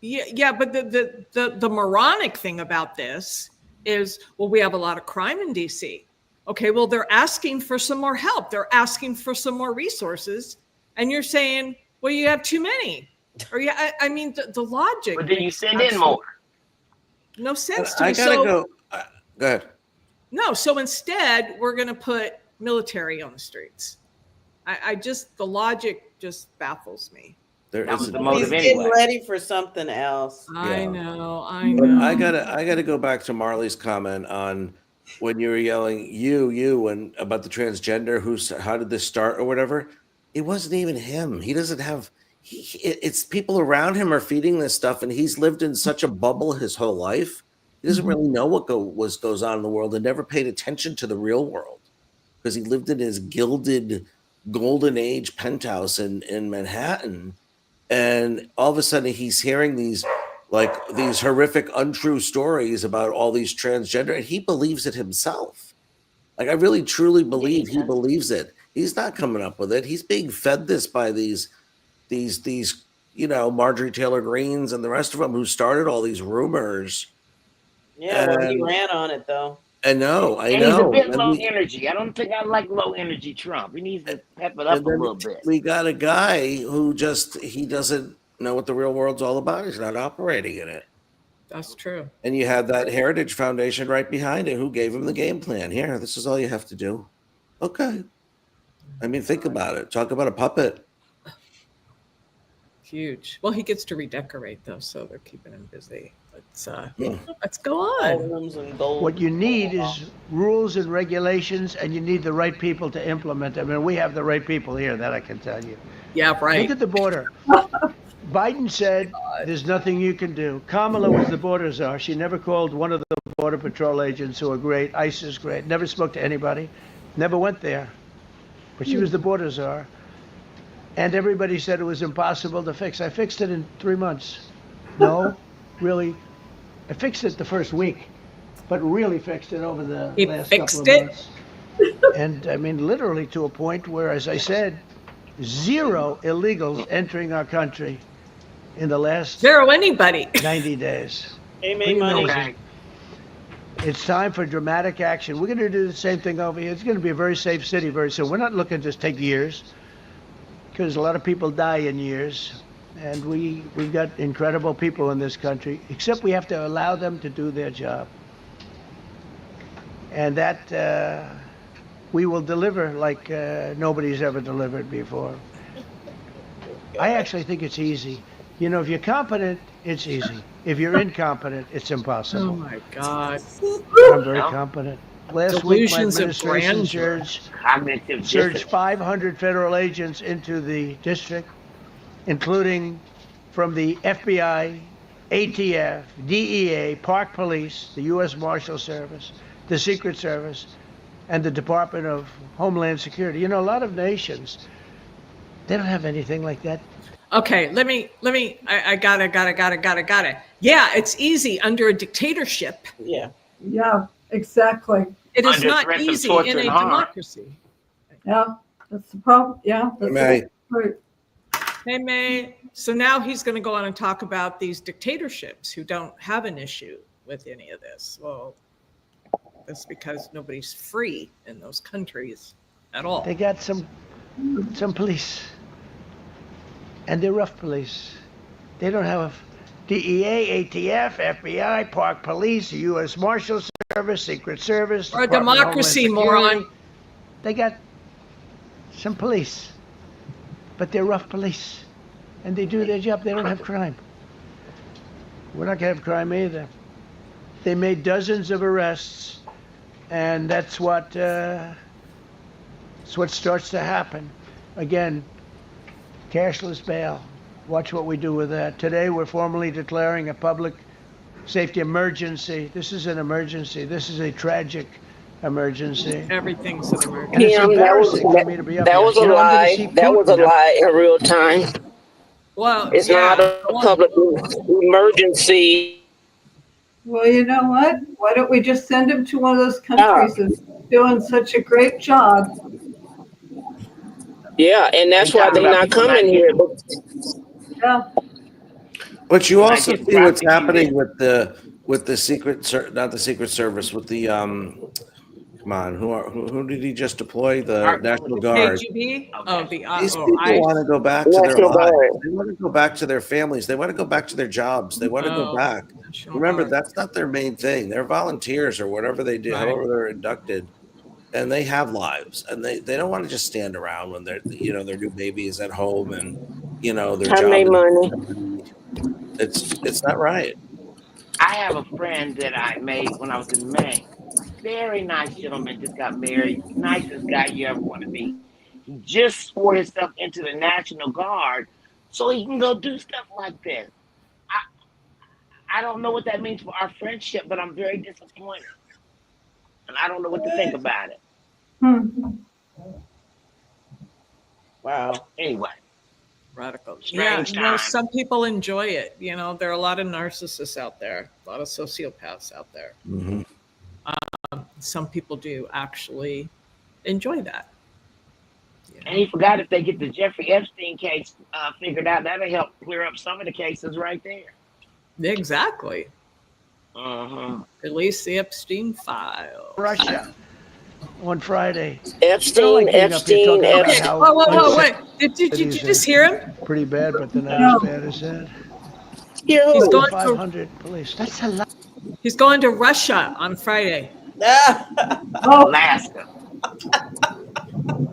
Yeah, but the moronic thing about this is, well, we have a lot of crime in DC. Okay, well, they're asking for some more help. They're asking for some more resources. And you're saying, well, you have too many. Or I mean, the logic. But then you send in more. No sense to me. I gotta go. Go ahead. No, so instead, we're going to put military on the streets. The logic just baffles me. There That was is the a motive He's anyway. getting ready for something else. I Yeah. know. But I gotta go back to Marley's comment on when you were yelling you and about the transgender how did this start or whatever. It wasn't even him. He doesn't have. It's people around him are feeding this stuff, and he's lived in such a bubble his whole life. He doesn't really know what goes on in the world, and never paid attention to the real world because he lived in his gilded golden age penthouse in Manhattan. And all of a sudden he's hearing these horrific untrue stories about all these transgender, and he believes it himself. Like, I really truly believe he believes it. He's not coming up with it. He's being fed this by these Marjorie Taylor Greens and the rest of them who started all these rumors. Yeah, well, he ran on it though. I know. He's a bit low energy. I don't think I like low energy Trump. He needs to pep it up a little bit. We got a guy who he doesn't know what the real world's all about. He's not operating in it. That's true. And you have that Heritage Foundation right behind it who gave him the game plan. Here, this is all you have to do. Okay. I mean, think about it. Talk about a puppet. Huge. Well, he gets to redecorate though, so they're keeping him busy. Let's go on. What you need is rules and regulations, and you need the right people to implement them. And we have the right people here, that I can tell you. Yeah, right. Look at the border. Biden said there's nothing you can do. Kamala was the border czar. She never called one of the Border Patrol agents who are great. ICE is great. Never spoke to anybody. Never went there. But she was the border czar. And everybody said it was impossible to fix. I fixed it in 3 months. No, really. I fixed it the first week, but really fixed it over the last couple of months. And I mean, literally to a point where, as I said, 0 illegals entering our country in the last 0 anybody 90 days. Amen, money. Okay. It's time for dramatic action. We're going to do the same thing over here. It's going to be a very safe city very soon. We're not looking to just take years, because a lot of people die in years. And we've got incredible people in this country, except we have to allow them to do their job. And that we will deliver like nobody's ever delivered before. I actually think it's easy. You know, if you're competent, it's easy. If you're incompetent, it's impossible. Oh my God. I'm very competent. Last week, my administration surged 500 federal agents into the district, including from the FBI, ATF, DEA, Park Police, the U.S. Marshal Service, the Secret Service, and the Department of Homeland Security. You know, a lot of nations, they don't have anything like that. Okay, I got it. Yeah, it's easy under a dictatorship. Yeah. Yeah, exactly. It is Under not threats of easy torture in a and harm. democracy. Yeah, that's the problem. Yeah, that's May. right. Hey, May. So now he's going to go on and talk about these dictatorships who don't have an issue with any of this. Well, that's because nobody's free in those countries at all. They got some police, and they're rough police. They don't have DEA, ATF, FBI, Park Police, U.S. Marshal Service, Secret Service. Or a Department of democracy, Homeland Security. moron. They got some police, but they're rough police, and they do their job. They don't have crime. We're not gonna have crime either. They made dozens of arrests, and that's what starts to happen. Again, cashless bail. Watch what we do with that. Today, we're formally declaring a public safety emergency. This is an emergency. This is a tragic emergency. Everything's an emergency. And it's Kim, embarrassing for me to be up that here. was a You know, I'm gonna lie. see That was a Putin. lie in real time. Well, It's yeah. not a public emergency. Well, you know what? Why don't we just send him to one of those countries that's doing such a great job? Yeah, and that's why they're not coming here. Yeah. But you also get see what's trafficking happening with the not the Secret Service, with the come on, who did he just deploy? The National Guard. KGB? Okay. Oh, These people want to go back to their National lives. Guard. They want to go back to their families. They want to go back to their jobs. They want to go back. Remember, that's not their main thing. They're volunteers or whatever they do, Right. however they're inducted, and they have lives, and they don't want to just stand around when their new baby is at home and their I job. made money. It's not right. I have a friend that I made when I was in Maine. Very nice gentleman, just got married. Nicest guy you ever want to meet. He just swore himself into the National Guard so he can go do stuff like this. I don't know what that means for our friendship, but I'm very disappointed. And I don't know what to think about it. Wow. Anyway, Radical. Strange Yeah, time. some people enjoy it. There are a lot of narcissists out there, a lot of sociopaths out there. Mm-hmm. Some people do actually enjoy that. and he forgot if they get the Jeffrey Epstein case figured out, that'll help clear up some of the cases right there. Exactly. Uh-huh. Release the Epstein file. Russia on Friday. Epstein. Okay. Whoa, wait. Did you just hear him? Pretty bad, but they're not as bad as that. He's going to 500 police. That's a lot. He's going to Russia on Friday. Oh, Alaska.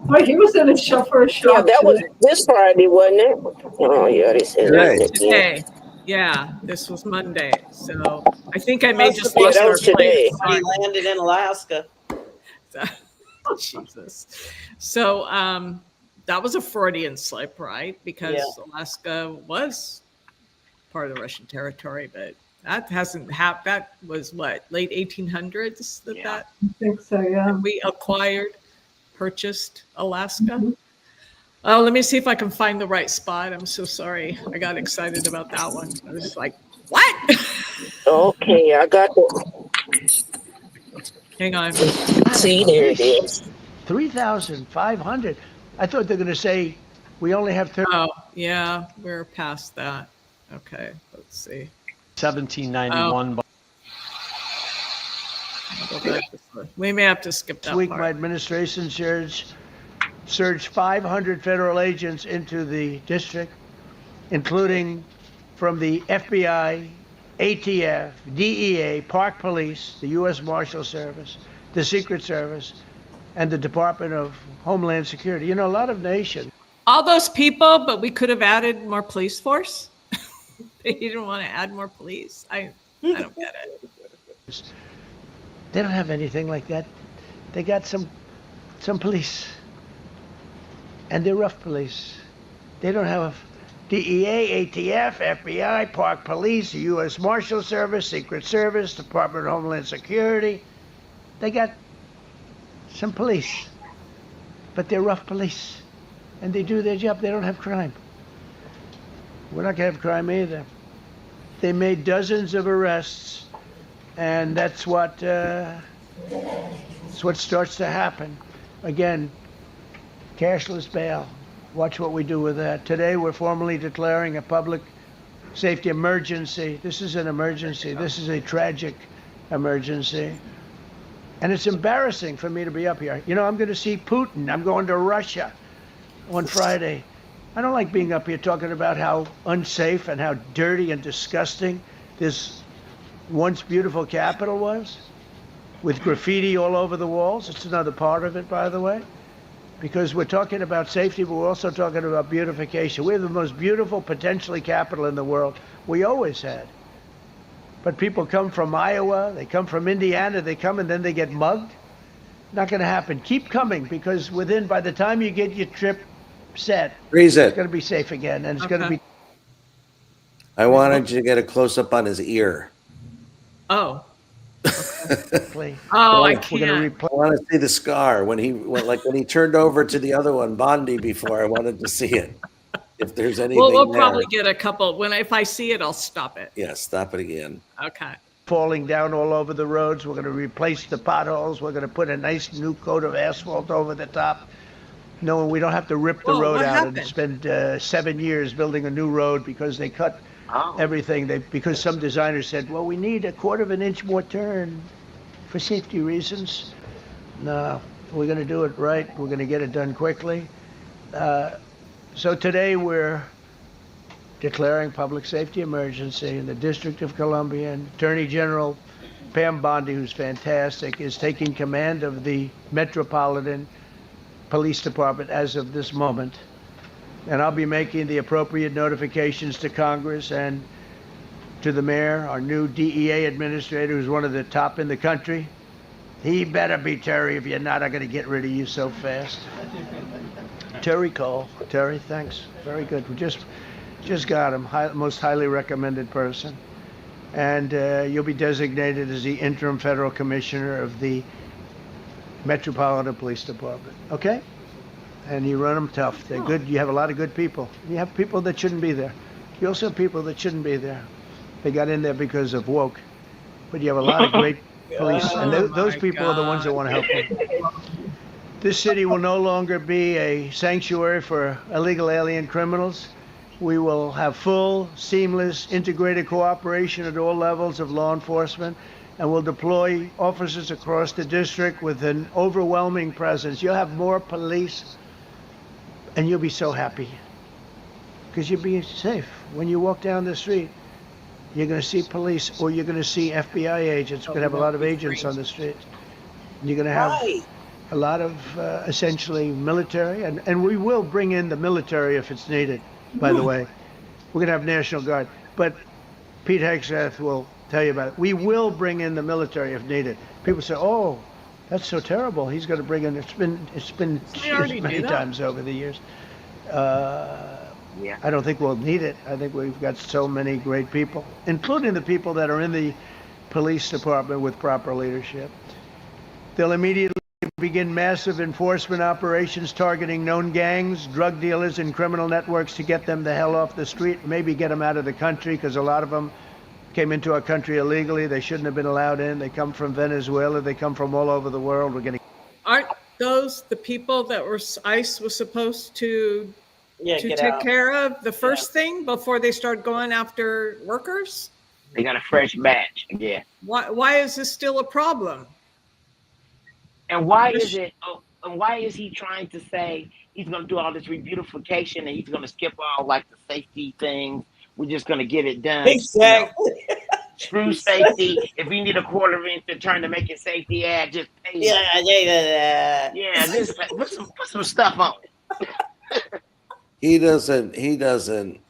boy, he was in a chauffeur shop. Yeah, that was today. this Friday, wasn't it? Oh, yeah, they said Right. that. Today. Yeah, this was Monday. So I think I may That's just today. lost That our was today. plane. He landed in Alaska. Jesus. So that was a Freudian slip, right? Because Yeah. Alaska was part of the Russian territory, but that hasn't happened. That was what, late 1800s that Yeah. that I think so, yeah. we purchased Alaska. Oh, let me see if I can find the right spot. I'm so sorry. I got excited about that one. I was like, what? Okay, I got it. Hang on. See, there it is. 3,500. I thought they were going to say we only have 30. Oh, yeah, we're past that. Okay, let's see. 1791. I'll go back this way. We may have to skip that This week, my part. administration surged 500 federal agents into the district, including from the FBI, ATF, DEA, Park Police, the U.S. Marshal Service, the Secret Service, and the Department of Homeland Security. A lot of nations. All those people, but we could have added more police force. They didn't want to add more police. I don't get it. They don't have anything like that. They got some police, and they're rough police. They don't have DEA, ATF, FBI, Park Police, the U.S. Marshal Service, Secret Service, Department of Homeland Security. They got some police, but they're rough police, and they do their job. They don't have crime. We're not going to have crime either. They made dozens of arrests, and that's what starts to happen. Again, cashless bail. Watch what we do with that. Today, we're formally declaring a public safety emergency. This is an emergency. This is a tragic emergency. And it's embarrassing for me to be up here. You know, I'm going to see Putin. I'm going to Russia on Friday. I don't like being up here talking about how unsafe and how dirty and disgusting this once beautiful capital was, with graffiti all over the walls. It's another part of it, by the way, because we're talking about safety, but we're also talking about beautification. We have the most beautiful, potentially, capital in the world. We always had. But people come from Iowa, they come from Indiana, they come and then they get mugged. Not going to happen. Keep coming, because by the time you get your trip set, Freeze it's it. going to be safe again, and it's going to be. I wanted you to get a close up on his ear. Oh. Okay. Oh, I We're can't. going to I want to see the scar when he turned over to the other one, Bondi, before. I wanted to see it. If there's anything Well, we'll there. probably get a couple. If I see it, I'll stop it. Yeah, stop it again. Okay. falling down all over the roads. We're going to replace the potholes. We're going to put a nice new coat of asphalt over the top. No, we don't have to rip the Whoa, road what out happened? and spend 7 years building a new road because they cut everything. Because some designers said, well, we need a 1/4 inch more turn for safety reasons. No, we're going to do it right. We're going to get it done quickly. So today we're declaring public safety emergency in the District of Columbia, and Attorney General Pam Bondi, who's fantastic, is taking command of the Metropolitan Police Department as of this moment. And I'll be making the appropriate notifications to Congress and to the mayor, our new DEA administrator, who's one of the top in the country. He better be Terry. If you're not, I'm going to get rid of you so fast. Terry Cole. Terry, thanks. Very good. We just got him. Most highly recommended person. And you'll be designated as the interim federal commissioner of the Metropolitan Police Department. Okay? And you run them tough. They're good. You have a lot of good people. You have people that shouldn't be there. You also have people that shouldn't be there. They got in there because of woke. But you have a lot of great police. And those people are the ones that want to help you. This city will no longer be a sanctuary for illegal alien criminals. We will have full, seamless, integrated cooperation at all levels of law enforcement, and we'll deploy officers across the district with an overwhelming presence. You'll have more police, and you'll be so happy because you'll be safe. When you walk down the street, you're going to see police, or you're going to see FBI agents. We're going to have a lot of agents on the street. You're going to have a lot of essentially military, and we will bring in the military if it's needed, by the way. We're going to have National Guard. But Pete Hegseth will tell you about it. We will bring in the military if needed. People say, oh, that's so terrible. He's going to bring in, it's been used many times over the years. I don't think we'll need it. I think we've got so many great people, including the people that are in the police department with proper leadership. They'll immediately begin massive enforcement operations targeting known gangs, drug dealers, and criminal networks to get them the hell off the street, maybe get them out of the country, because a lot of them came into our country illegally. They shouldn't have been allowed in. They come from Venezuela. They come from all over the world. We're going to. Aren't those the people that ICE was supposed to take out. care of the first thing before they start going after workers? They got a fresh batch. Yeah. Why is this still a problem? And why is it? And why is he trying to say he's going to do all this rebeautification and he's going to skip all like the safety things? We're just going to get it done. Exactly. You know, screw safety. If we need a 1/4 inch to turn to make it safety, just pay. Yeah. Just put some stuff on it. He doesn't.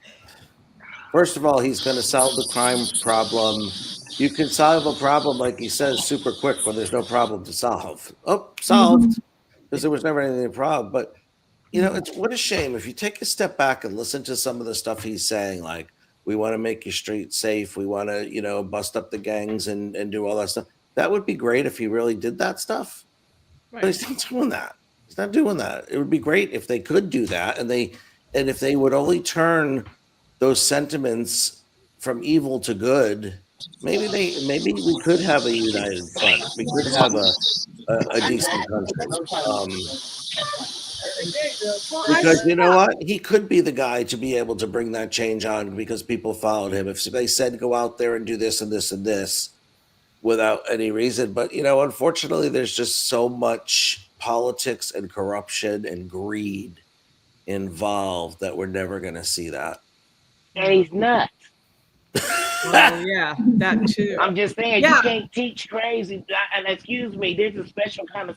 First of all, he's going to solve the crime problem. You can solve a problem, like he says, super quick when there's no problem to solve. Oh, solved, because there was never anything problem. But, you know, it's what a shame. If you take a step back and listen to some of the stuff he's saying, like, we want to make your street safe. We want to, you know, bust up the gangs and do all that stuff. That would be great if he really did that stuff. But he's not doing that. He's not doing that. It would be great if they could do that, and if they would only turn those sentiments from evil to good. Maybe we could have a united front. We could have a decent country. Because you know what? He could be the guy to be able to bring that change on because people followed him. If they said go out there and do this and this and this without any reason. But, unfortunately, there's just so much politics and corruption and greed involved that we're never going to see that. And he's nuts. Well, yeah, that too. I'm just saying, Yeah. you can't teach crazy. And excuse me, there's a special kind of.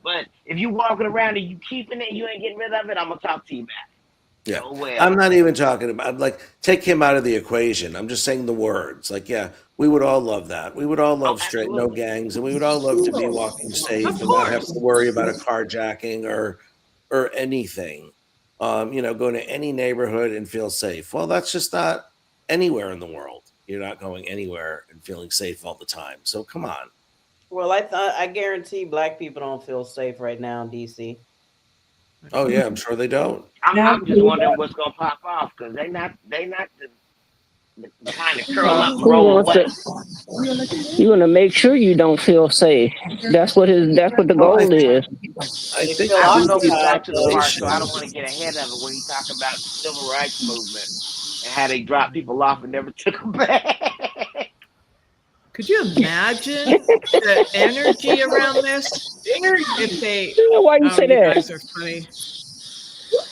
But if you walking around and you keeping it, you ain't getting rid of it. I'm gonna talk to you back. Yeah, Oh, well. I'm not even talking about take him out of the equation. I'm just saying the words. We would all love that. We would all love straight, no gangs, and we would all love to be walking safe and not have to worry about a carjacking or anything. Go to any neighborhood and feel safe. Well, that's just not anywhere in the world. You're not going anywhere and feeling safe all the time. So come on. Well, I guarantee black people don't feel safe right now in DC. Oh yeah, I'm sure they don't. I'm just wondering what's gonna pop off because they not the kind of curl up and roll away. You're gonna make sure you don't feel safe. That's what the goal is. I think I don't know if the he got to the part, population. so I don't want to get ahead of it when he talking about the civil rights movement and how they dropped people off and never took them back. Could you imagine the energy around this? If they, Why you say you that? guys are funny.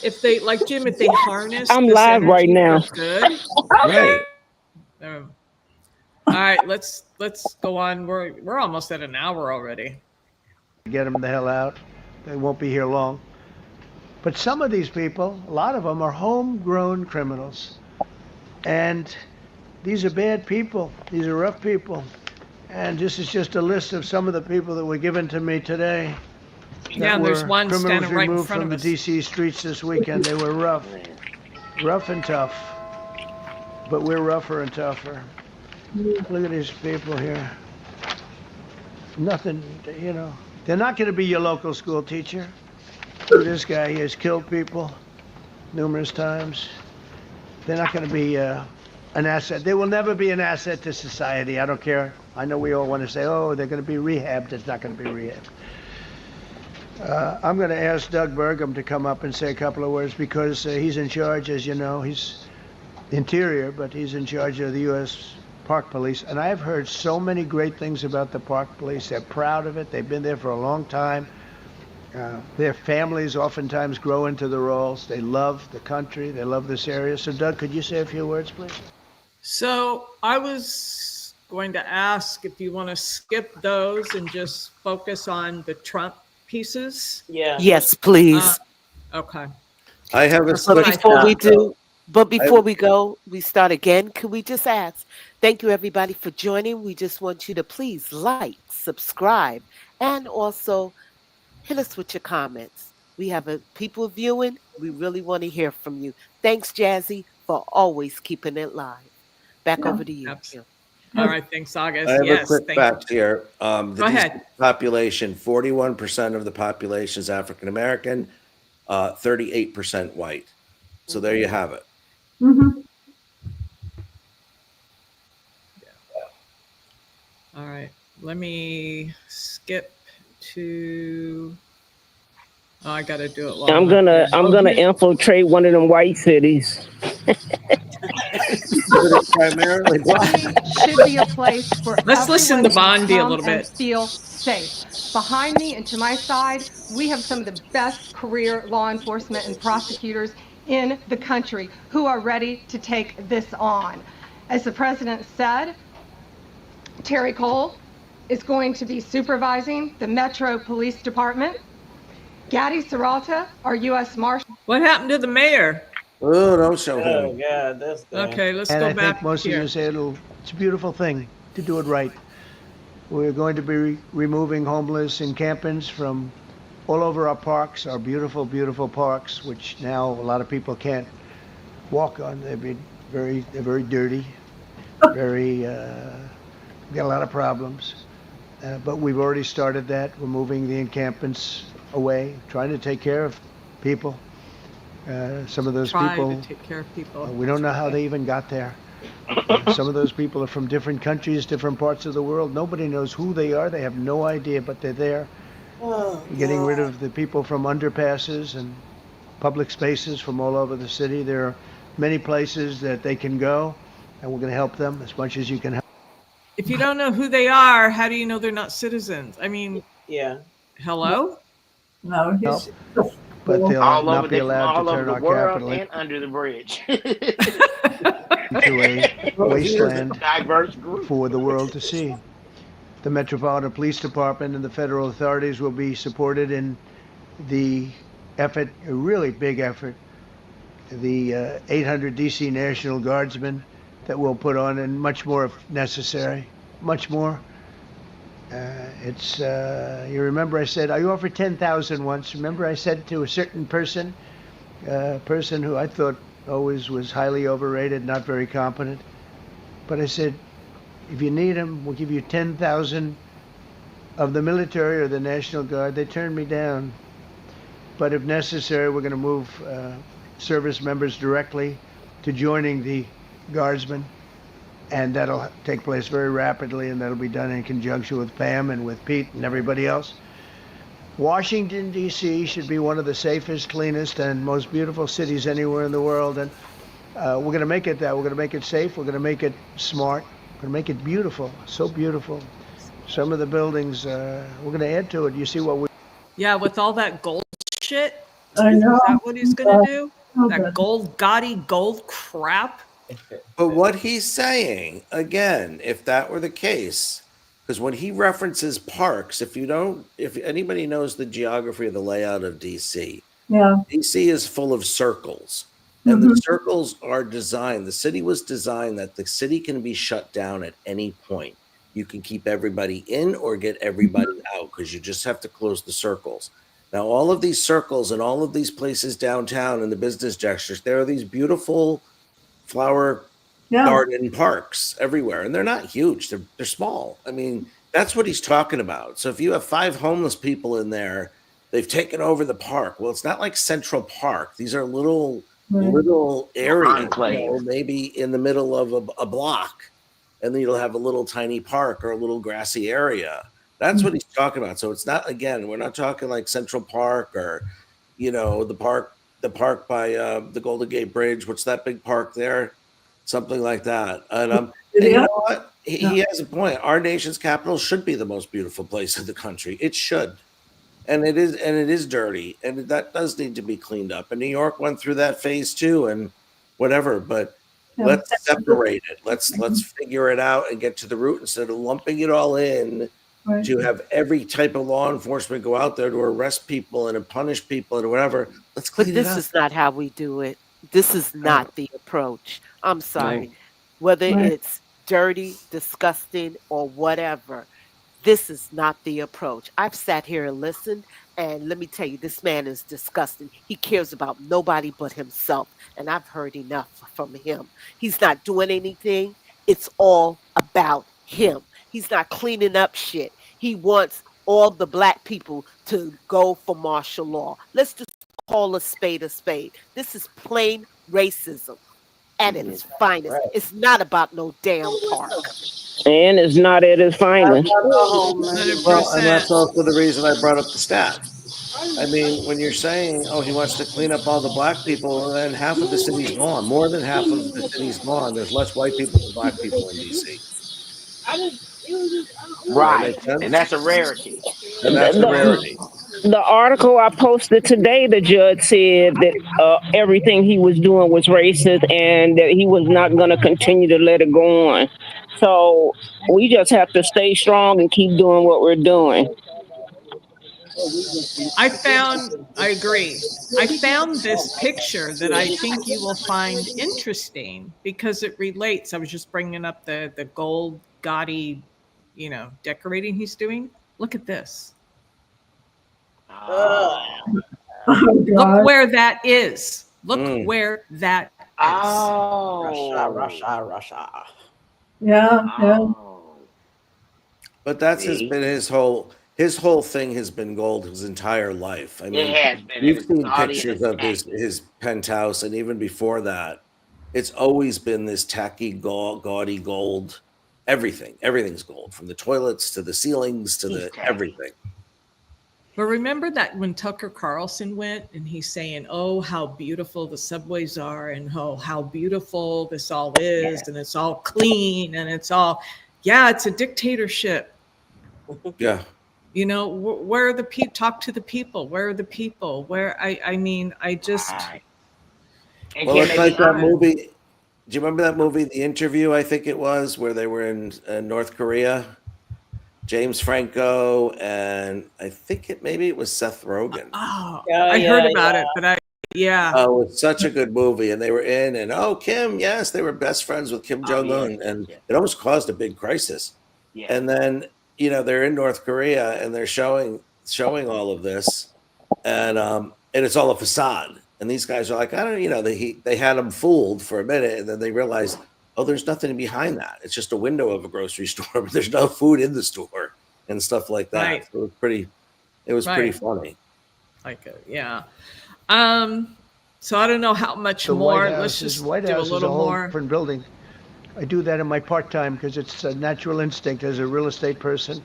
If they, like Jim, if they harness, I'm this live right energy now. for good. Right. All right, let's go on. We're almost at an hour already. Get them the hell out. They won't be here long. But some of these people, a lot of them, are homegrown criminals. And these are bad people. These are rough people. And this is just a list of some of the people that were given to me today. Yeah, and there's one criminals standing right in removed front from of the us. DC streets this weekend. They were rough and tough. But we're rougher and tougher. Look at these people here. Nothing, They're not going to be your local school teacher. Look at this guy. He has killed people numerous times. They're not going to be an asset. They will never be an asset to society. I don't care. I know we all want to say, oh, they're going to be rehabbed. It's not going to be rehabbed. I'm going to ask Doug Burgum to come up and say a couple of words because he's in charge, as you know. He's Interior, but he's in charge of the U.S. Park Police. And I've heard so many great things about the Park Police. They're proud of it. They've been there for a long time. Their families oftentimes grow into the roles. They love the country. They love this area. So, Doug, could you say a few words, please? So I was going to ask if you want to skip those and just focus on the Trump pieces. Yeah. Yes, please. Okay. I have a But before we go, we start again. Can we just ask? Thank you, everybody, for joining. We just want you to please like, subscribe, and also hit us with your comments. We have people viewing. We really want to hear from you. Thanks, Jazzy, for always keeping it live. Back over to you. Absolutely. All right. Thanks, August. I have Yes. a quick Thank fact here. Go ahead. Population, 41% of the population is African American, 38% white. So there you have it. Mm-hmm. All right. Let me skip to. Oh, I got to do it. I'm gonna infiltrate one of them white cities. Primarily black. Should be a place for Let's listen to everyone Bondi a come little and bit. feel safe. Behind me and to my side, we have some of the best career law enforcement and prosecutors in the country who are ready to take this on. As the president said, Terry Cole is going to be supervising the Metro Police Department. Gaddy Serralta, our U.S. Marshal. What happened to the mayor? Oh, don't show Oh him. God, this guy. Okay, let's And go I back think most here. of you say it's a beautiful thing to do it right. We're going to be removing homeless encampments from all over our parks, our beautiful, beautiful parks, which now a lot of people can't walk on. They're very dirty, got a lot of problems. But we've already started that. We're moving the encampments away, trying to take care of people. Some of those Try people, to take care of people. we don't know how they even got there. Some of those people are from different countries, different parts of the world. Nobody knows who they are. They have no idea, but they're there. Oh, Getting rid God. of the people from underpasses and public spaces from all over the city. There are many places that they can go, and we're going to help them as much as you can help. If you don't know who they are, how do you know they're not citizens? I mean, Yeah. hello? No, he's But they'll All over not be the from allowed to all over turn the our world capital and under the bridge. into a wasteland Diverse group. for the world to see. The Metropolitan Police Department and the federal authorities will be supported in the effort, a really big effort, the 800 DC National Guardsmen that we'll put on, and much more if necessary, much more. You remember I said, I offered 10,000 once. Remember I said to a certain person, person who I thought always was highly overrated, not very competent. But I said, if you need them, we'll give you 10,000 of the military or the National Guard. They turned me down. But if necessary, we're going to move service members directly to joining the Guardsmen. And that'll take place very rapidly, and that'll be done in conjunction with Pam and with Pete and everybody else. Washington, D.C. should be one of the safest, cleanest, and most beautiful cities anywhere in the world. And we're going to make it that. We're going to make it safe. We're going to make it smart. We're going to make it beautiful, so beautiful. Some of the buildings, we're going to add to it. You see what we... Yeah, with all that gold shit. I know. Is that what he's going to do? Oh, That good. gold, gaudy gold crap? But what he's saying, again, if that were the case, because when he references parks, if anybody knows the geography of the layout of DC, Yeah. DC is full of circles. And the circles are designed, the city was designed that the city can be shut down at any point. You can keep everybody in or get everybody out because you just have to close the circles. Now, all of these circles and all of these places downtown in the business districts, there are these beautiful flower garden parks everywhere, and they're not huge. They're small. I mean, that's what he's talking about. So if you have 5 homeless people in there, they've taken over the park. Well, it's not like Central Park. These are little areas, maybe in the middle of a block, and then you'll have a little tiny park or a little grassy area. That's what he's talking about. So it's not, again, we're not talking like Central Park or, the park by the Golden Gate Bridge. What's that big park there? Something like that. And you know what? He has a point. Our nation's capital should be the most beautiful place in the country. It should. And it is dirty. And that does need to be cleaned up. And New York went through that phase too and whatever. But let's separate it. Let's figure it out and get to the root instead of lumping it all in to have every type of law enforcement go out there to arrest people and to punish people and whatever. Let's clean it up. But this is not how we do it. This is not the approach. I'm sorry. Whether it's dirty, disgusting, or whatever, this is not the approach. I've sat here and listened, and let me tell you, this man is disgusting. He cares about nobody but himself, and I've heard enough from him. He's not doing anything. It's all about him. He's not cleaning up shit. He wants all the black people to go for martial law. Let's just call a spade a spade. This is plain racism at its finest. It's not about no damn park. And it's not at its finest. Well, and that's also the reason I brought up the stat. I mean, when you're saying, oh, he wants to clean up all the black people, then half of the city's gone. More than half of the city's gone. There's less white people than black people in DC. Right. And that's a rarity. And that's a rarity. The article I posted today, the judge said that everything he was doing was racist and that he was not going to continue to let it go on. So we just have to stay strong and keep doing what we're doing. I agree. I found this picture that I think you will find interesting because it relates. I was just bringing up the gold gaudy, decorating he's doing. Look at this. Look where that is. Look where that is. Russia. Yeah. But that's See? been his whole thing has been gold his entire life. I mean, It has been. you've It's seen gaudy pictures and of his penthouse, and even before that, it's always been this tacky, gaudy gold. Everything's gold, from the toilets to the ceilings to He's the tacky. everything. But remember that when Tucker Carlson went and he's saying, "Oh, how beautiful the subways are, and oh, how beautiful this all is, and it's all clean, and it's all, yeah, it's a dictatorship." Yeah. You know, where are the people? Talk to the people. Where are the people? I mean, I just. Right. And Well, can it's they like be that honest? movie. Do you remember that movie, The Interview? I think it was, where they were in North Korea. James Franco, and I think maybe it was Seth Rogen. Oh, Oh, I yeah, heard about yeah. it, but yeah. Oh, it's such a good movie, and they were in, and Kim, yes, they were best friends with Kim Jong Un, and it almost caused a big crisis. Yeah. And then they're in North Korea, and they're showing all of this, and it's all a facade. And these guys are like, I don't, they had them fooled for a minute, and then they realized, oh, there's nothing behind that. It's just a window of a grocery store, but there's no food in the store and stuff like that. Right. So it was pretty funny. Yeah. So I don't know how much The more. White House Let's just White do House a little is a whole more. different building. I do that in my part-time because it's a natural instinct as a real estate person.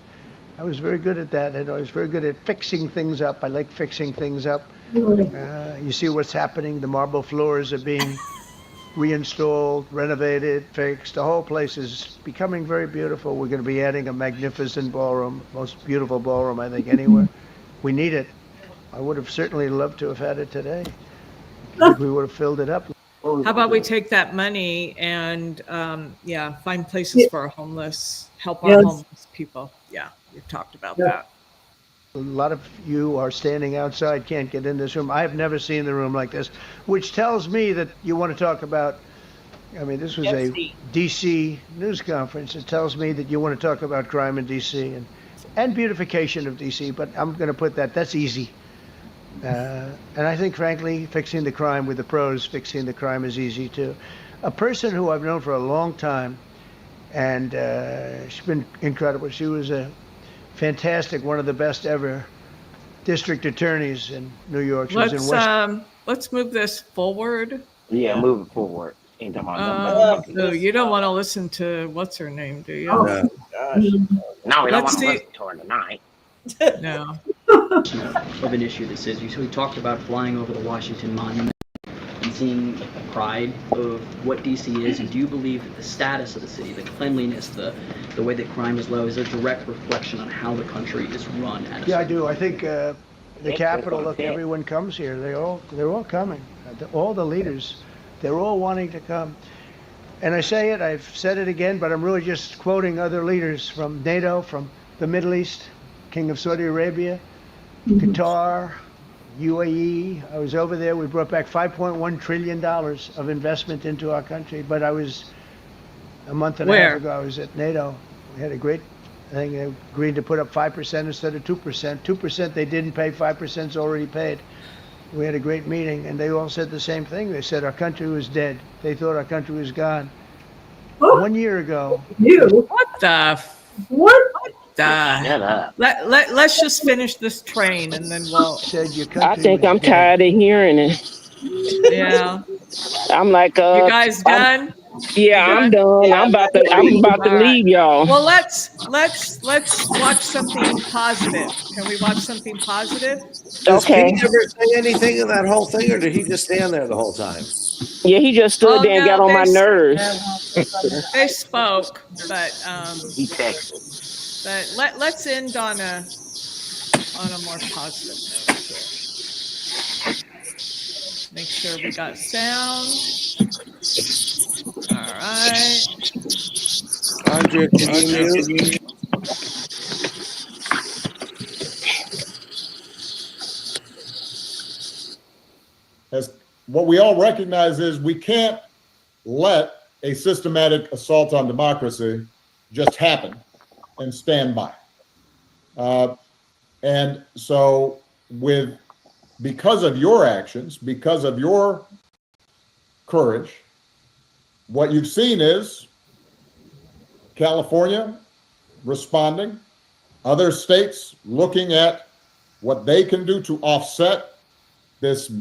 I was very good at that, and I was very good at fixing things up. I like fixing things up. You see what's happening. The marble floors are being reinstalled, renovated, fixed. The whole place is becoming very beautiful. We're going to be adding a magnificent ballroom, most beautiful ballroom, I think, anywhere. We need it. I would have certainly loved to have had it today. I think we would have filled it up. How about we take that money and find places for our homeless, help our homeless people. Yeah, we've talked about that. A lot of you are standing outside, can't get in this room. I've never seen the room like this, which tells me that you want to talk about, this was a DC news conference. It tells me that you want to talk about crime in DC and beautification of DC, but I'm going to put that's easy. And I think, frankly, fixing the crime with the pros, fixing the crime is easy too. A person who I've known for a long time, and she's been incredible. She was a fantastic, one of the best ever district attorneys in New York. She was in West. Let's move this forward. Yeah, move it forward. Ain't talking about No, you don't want to listen to what's her name, do you? No, we don't Let's want to see. listen to her tonight. No. Of an issue this is. So we talked about flying over the Washington Monument and seeing pride of what DC is. And do you believe that the status of the city, the cleanliness, the way that crime is low, is a direct reflection on how the country is run? I do. I think the Capitol. Look, everyone comes here. They're all coming. All the leaders, they're all wanting to come. And I say it. I've said it again, but I'm really just quoting other leaders from NATO, from the Middle East, King of Saudi Arabia, Qatar, UAE. I was over there. We brought back $5.1 trillion of investment into our country. But I was a month and a half ago. I was at NATO. We had a great thing. They agreed to put up 5% instead of 2%. 2% they didn't pay. 5%'s already paid. We had a great meeting, and they all said the same thing. They said our country was dead. They thought our country was gone. 1 year ago. What the? Shut up. Let's just finish this train and then we'll. Said your country I think was I'm dead. tired of hearing it. Yeah. I'm like, You guys done? Yeah, I'm done. I'm about to leave y'all. Well, let's watch something positive. Can we watch something positive? Does Okay. Pete ever say anything in that whole thing, or did he just stand there the whole time? Yeah, he just stood there and got on my nerves. They spoke, but He texted. but let's end on a more positive note here. Make sure we got sound. All right. Andrea, can you mute? As what we all recognize is we can't let a systematic assault on democracy just happen and stand by. And so because of your actions, because of your courage, what you've seen is California responding, other states looking at what they can do to offset this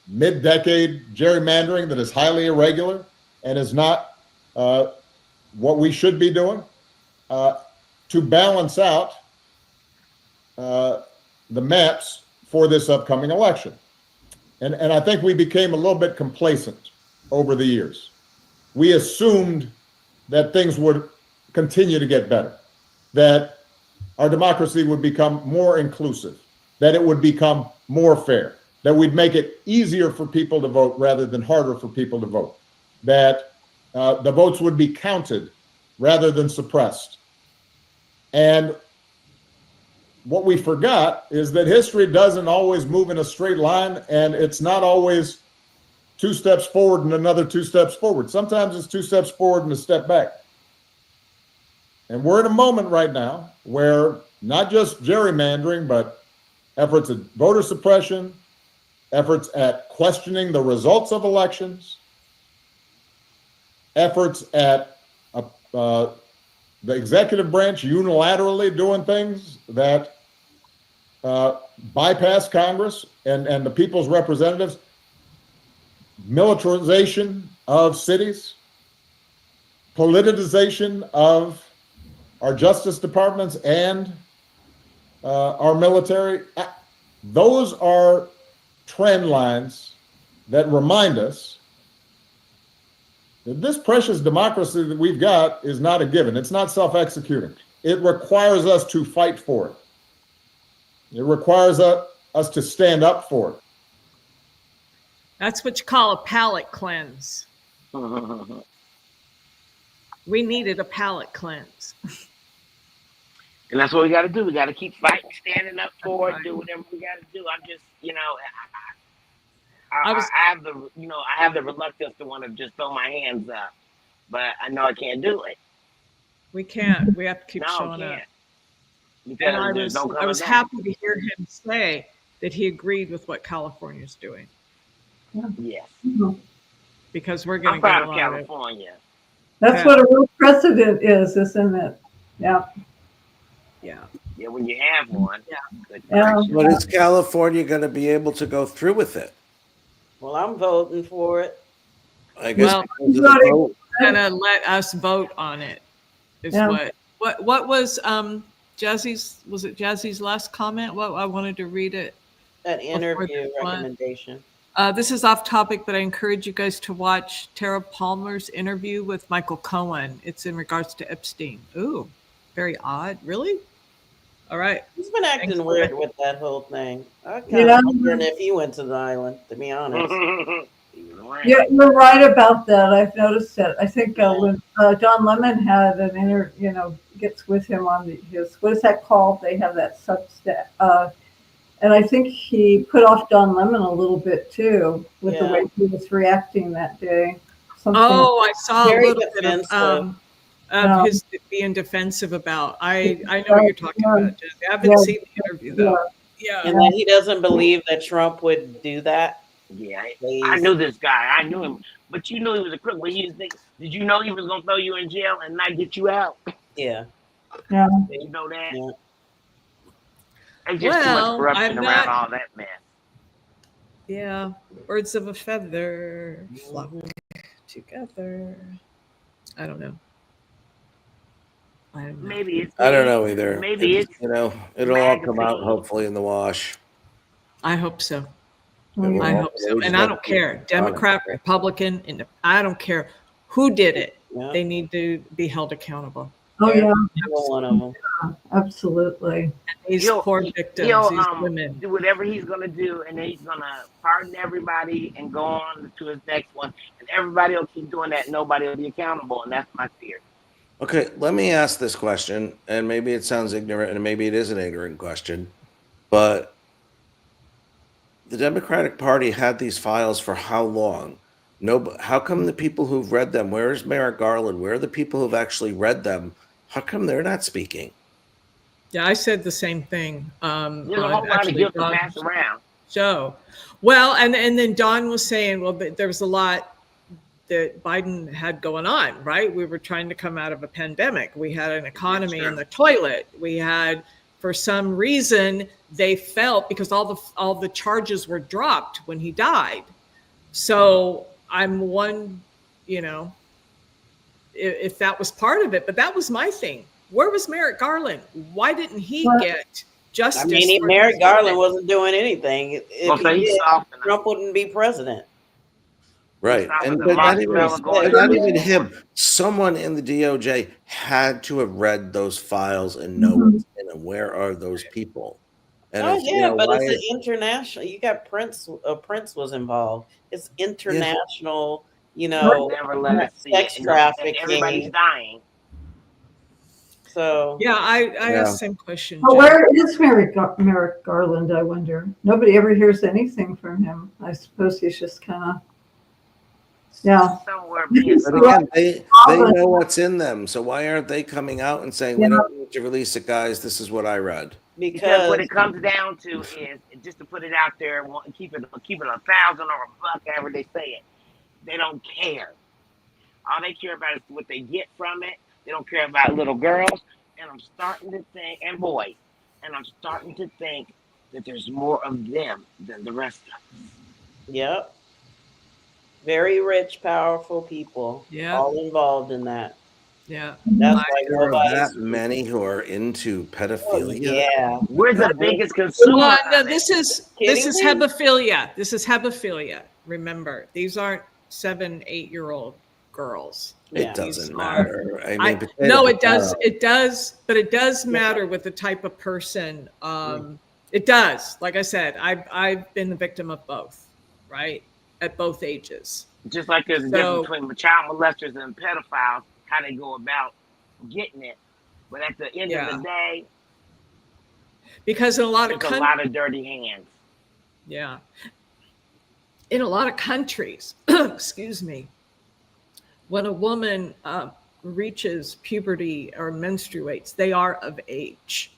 mid-decade gerrymandering that is highly irregular and is not what we should be doing to balance out the maps for this upcoming election. And I think we became a little bit complacent over the years. We assumed that things would continue to get better, that our democracy would become more inclusive, that it would become more fair, that we'd make it easier for people to vote rather than harder for people to vote, that the votes would be counted rather than suppressed. And what we forgot is that history doesn't always move in a straight line, and it's not always 2 steps forward and another 2 steps forward. Sometimes it's 2 steps forward and a step back. And we're in a moment right now where not just gerrymandering, but efforts at voter suppression, efforts at questioning the results of elections, efforts at the executive branch unilaterally doing things that bypass Congress and the people's representatives, militarization of cities, politicization of our justice departments and our military. Those are trend lines that remind us that this precious democracy that we've got is not a given. It's not self-executing. It requires us to fight for it. It requires us to stand up for it. That's what you call a palate cleanse. We needed a palate cleanse. And that's what we got to do. We got to keep fighting, standing up for it, do whatever we got to do. I'm just, I have the reluctance to want to just throw my hands up, but I know I can't do it. We can't. We have to keep showing up. And I was happy to hear him say that he agreed with what California's doing. Yes. Because we're going to get a lot of California. That's what a real precedent is, isn't it? Yeah. Yeah. Yeah, when you have one. Yeah. But is California going to be able to go through with it? Well, I'm voting for it. I guess Well, because of the vote. Gonna let us vote on it is what was Jazzy's last comment? What I wanted to read it. That interview recommendation. This is off topic, but I encourage you guys to watch Tara Palmer's interview with Michael Cohen. It's in regards to Epstein. Ooh, very odd. Really? All right. He's been acting weird with that whole thing. I kind of wondering if he went to the island, to be honest. Yeah, you're right about that. I've noticed it. I think when Don Lemon had an gets with him on his, what is that called? They have that Substack. And I think he put off Don Lemon a little bit too with the way he was reacting that day. I saw a little bit of his being defensive about. I know what you're talking about, Jesse. I haven't seen the interview though. Yeah. And that he doesn't believe that Trump would do that. Yeah, I knew this guy. I knew him, but you knew he was a crook. But did you know he was gonna throw you in jail and not get you out? Yeah. Yeah. You know that. Yeah. There's just too much corruption around all that mess. Yeah, birds of a feather flock together. I don't know. Maybe it's. I don't know either. Maybe it's. It'll all come out hopefully in the wash. I hope so. I hope so. And I don't care. Democrat, Republican, and I don't care who did it. Yeah. They need to be held accountable. Oh, yeah. One of them. Yeah, absolutely. And these poor victims, these women. Do whatever he's going to do, and then he's going to pardon everybody and go on to his next one. And everybody will keep doing that. Nobody will be accountable, and that's my fear. Okay, let me ask this question, and maybe it sounds ignorant, and maybe it is an ignorant question, but the Democratic Party had these files for how long? How come the people who've read them, where's Merrick Garland? Where are the people who've actually read them? How come they're not speaking? Yeah, I said the same thing. There's a whole lot of guilt to pass around. So, well, and then Don was saying, well, there was a lot that Biden had going on, right? We were trying to come out of a pandemic. We had an economy in the toilet. We had for some reason they felt, because all the charges were dropped when he died. So I'm if that was part of it, but that was my thing. Where was Merrick Garland? Why didn't he get justice? I mean, Merrick Garland wasn't doing anything. If he did, Trump wouldn't be president. Right. And but not even him. Someone in the DOJ had to have read those files and know what's in them. Where are those people? And but it's an international. You got Prince. Prince was involved. It's international. Never let us see sex trafficking. Everybody's dying. So I asked the same question. Oh, where is Merrick Garland? I wonder. Nobody ever hears anything from him. I suppose he's just kind of. Yeah. Somewhere but again, they know what's in them. So why aren't they coming out and saying, we don't need to release it, guys? This is what I read. Because what it comes down to is, just to put it out there, keep it 1,000 or $1, however they say it. They don't care. All they care about is what they get from it. They don't care about little girls. And I'm starting to think, and boys, and I'm starting to think that there's more of them than the rest of us. Yep. Very rich, powerful people. Yeah. All involved in that. Yeah. That's why there are that many who are into pedophilia. We're the biggest consumer. Well, no, this is hebephilia. This is hebephilia. Remember, these aren't 7-8-year-old girls. It doesn't matter. No, it does. It does, but it does matter with the type of person. It does. Like I said, I've been the victim of both, right? At both ages. Just like there's a difference between child molesters and pedophiles, how they go about getting it. But at the end of the day, because in a lot of a lot of dirty hands. Yeah. In a lot of countries, excuse me, when a woman reaches puberty or menstruates, they are of age.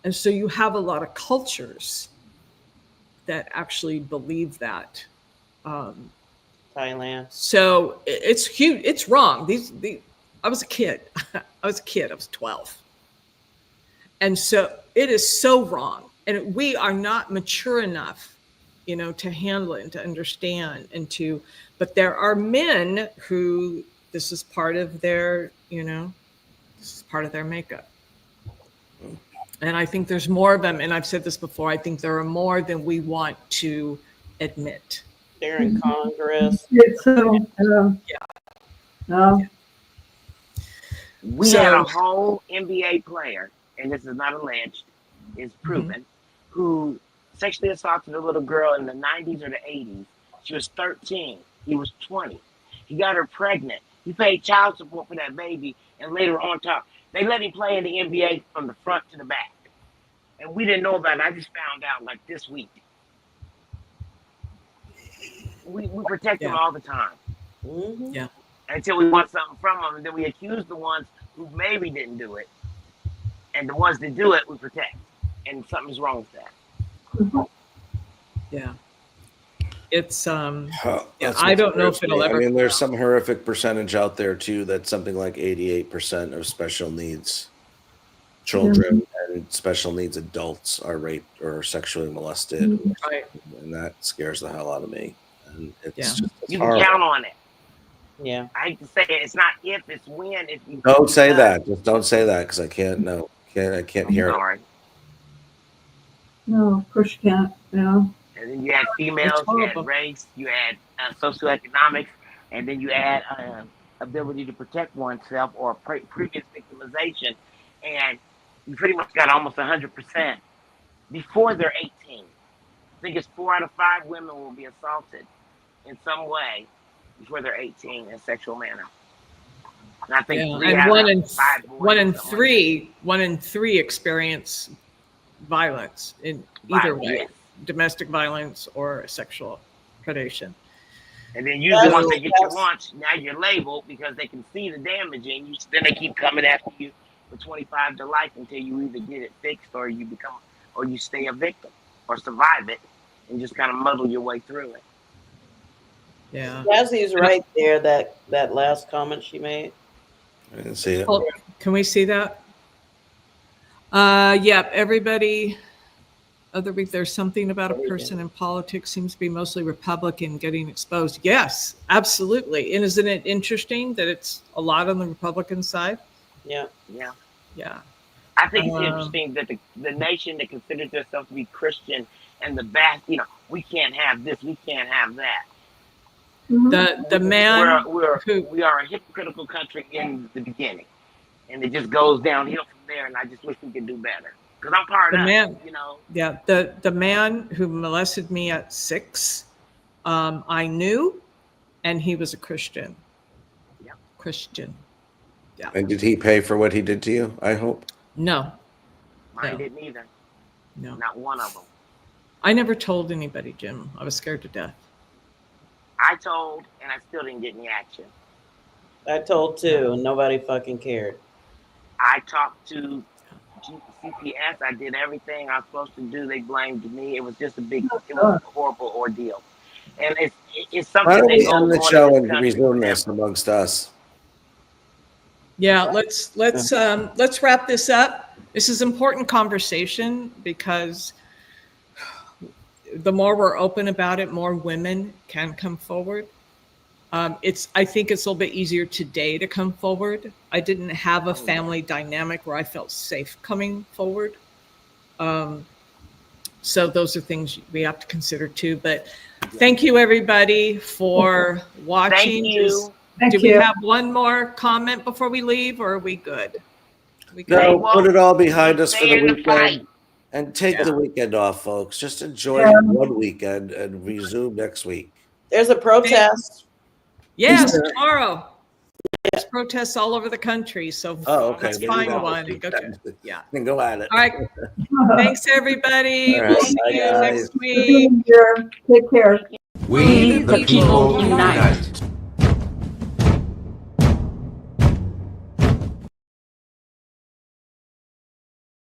And so you have a lot of cultures that actually believe that. Thailand. So it's huge. It's wrong. I was a kid. I was 12. And so it is so wrong. And we are not mature enough, to handle it and to understand but there are men who this is part of their, this is part of their makeup. And I think there's more of them. And I've said this before. I think there are more than we want to admit. They're in Congress. We had a whole NBA player, and this is not alleged, is proven, who sexually assaulted a little girl in the 90s or the 80s. She was 13. He was 20. He got her pregnant. He paid child support for that baby, and later on top, they let him play in the NBA from the front to the back. And we didn't know about it. I just found out like this week. We protect them all the time. Yeah. Until we want something from them, and then we accuse the ones who maybe didn't do it, and the ones that do it, we protect. And something's wrong with that. Yeah. It's I don't know if it'll ever. I mean, there's some horrific percentage out there too. That's something like 88% of special needs children and special needs adults are raped or sexually molested, right? And that scares the hell out of me. And it's you can count on it. Yeah, I hate to say it. It's not if, it's when. If you don't say that, just don't say that because I can't. No, I can't hear it. No, of course you can't. Yeah. And then you had females, you had race, you had socioeconomics, and then you add ability to protect oneself or previous victimization, and you pretty much got almost 100% before they're 18. I think it's 4 out of 5 women will be assaulted in some way before they're 18 in a sexual manner. And I think 3 out of 5 boys. 1 in 3 experience violence in either way. Yes. Domestic violence or sexual predation. And then usually once they get you once, now you're labeled because they can see the damage in you. Then they keep coming after you for 25 to life until you either get it fixed or you stay a victim or survive it and just kind of muddle your way through it. Yeah. Jazzy's right there, that last comment she made. I didn't see it. Can we see that? Yeah, everybody. Other week, there's something about a person in politics seems to be mostly Republican getting exposed. Yes, absolutely. And isn't it interesting that it's a lot on the Republican side? Yeah. Yeah. Yeah. I think it's interesting that the nation that considers themselves to be Christian and the vast, we can't have this, we can't have that. The man we are a hypocritical country in the beginning, and it just goes downhill from there. And I just wish we could do better because I'm part of it. Yeah, the man who molested me at 6, I knew, and he was a Christian. Yeah, Christian. Yeah. And did he pay for what he did to you? I hope. No. Mine didn't either. No. Not one of them. I never told anybody, Jim. I was scared to death. I told, and I still didn't get any action. I told too, and nobody fucking cared. I talked to CPS. I did everything I was supposed to do. They blamed me. It was just it was a horrible ordeal. And it's something. Why don't we that end the goes show on in and resume this amongst us? Yeah, let's wrap this up. This is important conversation because the more we're open about it, more women can come forward. I think it's a little bit easier today to come forward. I didn't have a family dynamic where I felt safe coming forward. So those are things we have to consider too. But thank you everybody for watching. Thank you. Do we have one more comment before we leave, or are we good? No, put it all behind us for the weekend. And take the weekend off, folks. Just enjoy one weekend and resume next week. There's a protest. Yes, tomorrow. There's protests all over the country, so let's find one and go to it. Yeah. And go at it. All right. Thanks, everybody. All right. We'll see you Bye, next guys. week. Take care. We the people unite.